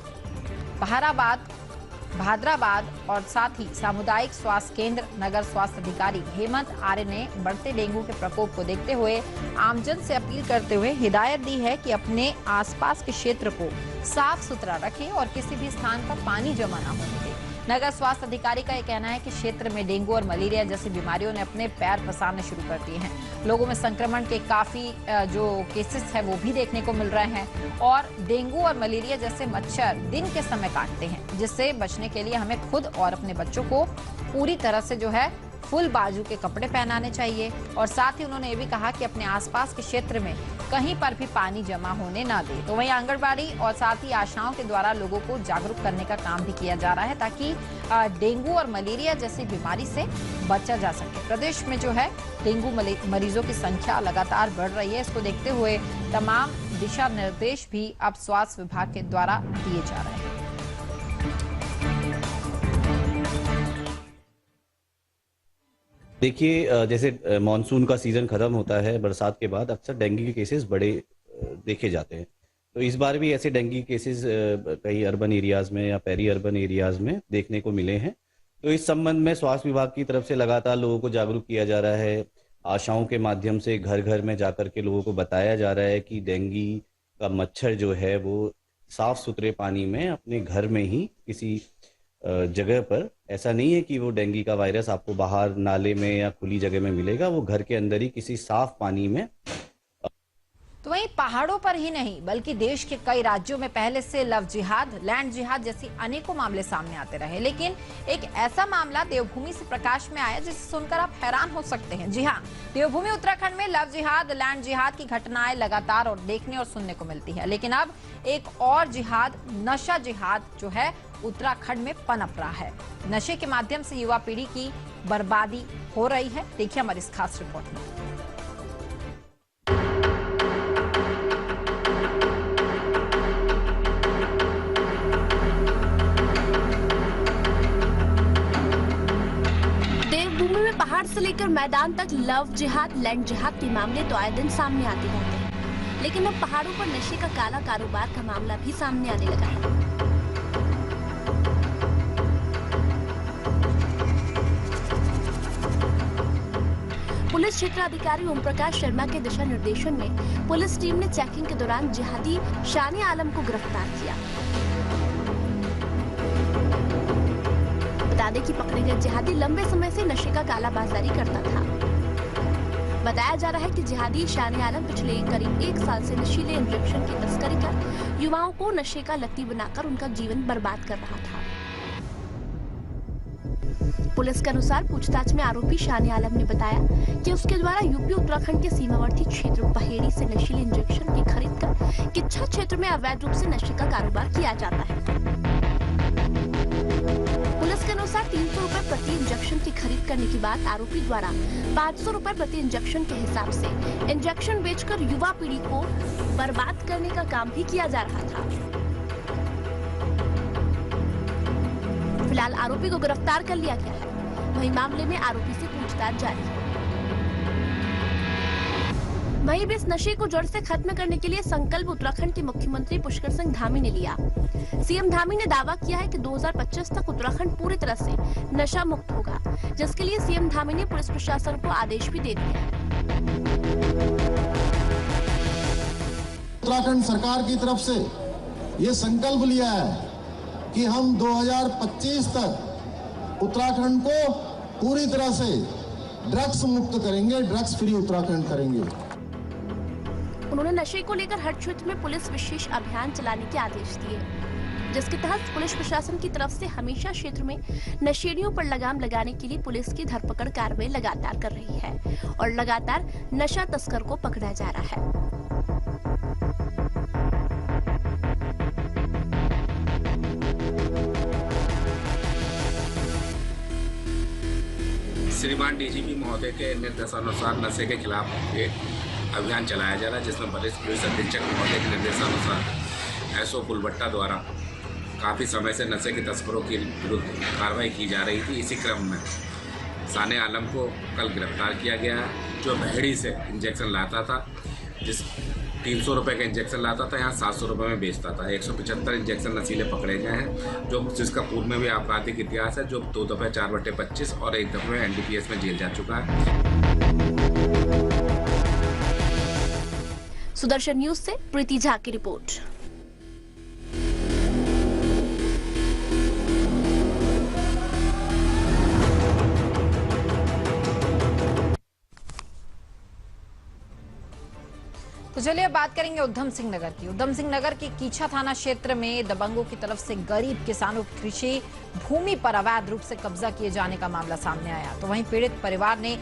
भादराबाद और साथ ही सामुदायिक स्वास्थ्य केंद्र नगर स्वास्थ्य अधिकारी हेमंत आर्य ने बढ़ते डेंगू के प्रकोप को देखते हुए आमजन से अपील करते हुए हिदायत दी है कि अपने आसपास के क्षेत्र को साफ सुथरा रखें और किसी भी स्थान पर पानी जमा न होने दें। नगर स्वास्थ्य अधिकारी का यह कहना है कि क्षेत्र में डेंगू और मलेरिया जैसी बीमारियों ने अपने पैर पसारने शुरू कर दिए हैं। लोगों में संक्रमण के काफी जो केसेस है वो भी देखने को मिल रहे हैं और डेंगू और मलेरिया जैसे मच्छर दिन के समय काटते हैं, जिससे बचने के लिए हमें खुद और अपने बच्चों को पूरी तरह से जो है फुल बाजू के कपड़े पहनाने चाहिए। और साथ ही उन्होंने ये भी कहा कि अपने आसपास के क्षेत्र में कहीं पर भी पानी जमा होने ना दे। तो वहीं आंगनबाड़ी और साथ ही आशाओं के द्वारा लोगों को जागरूक करने का काम भी किया जा रहा है ताकि डेंगू और मलेरिया जैसी बीमारी से बचा जा सके। प्रदेश में जो है डेंगू मरीजों की संख्या लगातार बढ़ रही है। इसको देखते हुए तमाम दिशा निर्देश भी अब स्वास्थ्य विभाग के द्वारा दिए जा रहे हैं। देखिए, जैसे मानसून का सीजन खत्म होता है, बरसात के बाद अक्सर डेंगू के केसेस बड़े देखे जाते हैं। तो इस बार भी ऐसे डेंगू केसेस कई अर्बन एरियाज में या पेरी अर्बन एरियाज में देखने को मिले हैं। तो इस संबंध में स्वास्थ्य विभाग की तरफ से लगातार लोगों को जागरूक किया जा रहा है। आशाओं के माध्यम से घर घर में जाकर के लोगों को बताया जा रहा है कि डेंगू का मच्छर जो है वो साफ सुथरे पानी में अपने घर में ही किसी जगह पर, ऐसा नहीं है कि वो डेंगू का वायरस आपको बाहर नाले में या खुली जगह में मिलेगा, वो घर के अंदर ही किसी साफ पानी में। तो वहीं पहाड़ों पर ही नहीं बल्कि देश के कई राज्यों में पहले से लव जिहाद, लैंड जिहाद जैसी अनेकों मामले सामने आते रहे, लेकिन एक ऐसा मामला देवभूमि से प्रकाश में आया जिसे सुनकर आप हैरान हो सकते हैं। जी हाँ, देवभूमि उत्तराखंड में लव जिहाद, लैंड जिहाद की घटनाएं लगातार और देखने और सुनने को मिलती है, लेकिन अब एक और जिहाद, नशा जिहाद जो है उत्तराखंड में पनप रहा है। नशे के माध्यम से युवा पीढ़ी की बर्बादी हो रही है। देखिए हमारी इस खास रिपोर्ट में। देवभूमि में पहाड़ से लेकर मैदान तक लव जिहाद, लैंड जिहाद के मामले तो आए दिन सामने आते रहते हैं, लेकिन अब पहाड़ों पर नशे का काला कारोबार का मामला भी सामने आने लगा है। पुलिस पुलिस क्षेत्र अधिकारी ओम प्रकाश शर्मा के दिशा निर्देशन में पुलिस टीम ने चेकिंग के दौरान जिहादी शानी आलम को गिरफ्तार किया। बता दें कि पकड़े गए जिहादी लंबे समय से नशे का कालाबाजारी करता था। बताया जा रहा है कि जिहादी शानी आलम पिछले करीब 1 साल से नशीले इंजेक्शन की तस्करी कर युवाओं को नशे का लत्ती बनाकर उनका जीवन बर्बाद कर रहा था। पुलिस के अनुसार पूछताछ में आरोपी शानी आलम ने बताया कि उसके द्वारा यूपी उत्तराखंड के सीमावर्ती क्षेत्र पहेड़ी से नशीले इंजेक्शन की खरीद कर किच्छा क्षेत्र में अवैध रूप से नशे का कारोबार किया जाता है। पुलिस के अनुसार 300 रुपए प्रति इंजेक्शन की खरीद करने के बाद आरोपी द्वारा 500 रुपए प्रति इंजेक्शन के हिसाब से इंजेक्शन बेचकर युवा पीढ़ी को बर्बाद करने का काम भी किया जा रहा था। फिलहाल आरोपी को गिरफ्तार कर लिया गया है। वहीं मामले में आरोपी से पूछताछ जारी है। वहीं भी इस नशे को जड़ से खत्म करने के लिए संकल्प उत्तराखंड के मुख्यमंत्री पुष्कर सिंह धामी ने लिया। सीएम धामी ने दावा किया है कि 2025 तक उत्तराखंड पूरी तरह से नशा मुक्त होगा, जिसके लिए सीएम धामी ने पुलिस प्रशासन को आदेश भी दे दिए हैं। उत्तराखंड सरकार की तरफ से ये संकल्प लिया है कि हम 2025 तक उत्तराखंड को पूरी तरह से ड्रग्स मुक्त करेंगे, ड्रग्स फ्री उत्तराखंड करेंगे। उन्होंने नशे को लेकर हर क्षेत्र में पुलिस विशेष अभियान चलाने के आदेश दिए, जिसके तहत पुलिस प्रशासन की तरफ से हमेशा क्षेत्र में नशेड़ियों पर लगाम लगाने के लिए पुलिस की धरपकड़ कार्रवाई लगातार कर रही है और लगातार नशा तस्कर को पकड़ा जा रहा है। श्रीमान डीजीपी महोदय के निर्देशानुसार नशे के खिलाफ एक अभियान चलाया जा रहा है, जिसमें वरिष्ठ पुलिस अधीक्षक महोदय के निर्देशानुसार एसओ पुलबट्टा द्वारा काफ़ी समय से नशे के तस्करों के विरुद्ध कार्रवाई की जा रही थी। इसी क्रम में शानी आलम को कल गिरफ्तार किया गया है, जो बहेड़ी से इंजेक्शन लाता था, जिस 300 रुपये का इंजेक्शन लाता था, यहाँ 700 रुपये में बेचता था। 175 इंजेक्शन नशीले पकड़े गए हैं, जो जिसका पूर्व में भी आपराधिक इतिहास है, जो 2 दफ़े 4/25 और 1 दफ़े एनडीपीएस में जेल जा चुका है। सुदर्शन न्यूज से प्रीति झा की रिपोर्ट। तो चलिए अब बात करेंगे उधम सिंह नगर की। उधम सिंह नगर के कीछा थाना क्षेत्र में दबंगों की तरफ से गरीब किसानों की कृषि भूमि पर अवैध रूप से कब्जा किए जाने का मामला सामने आया। तो वहीं पीड़ित परिवार ने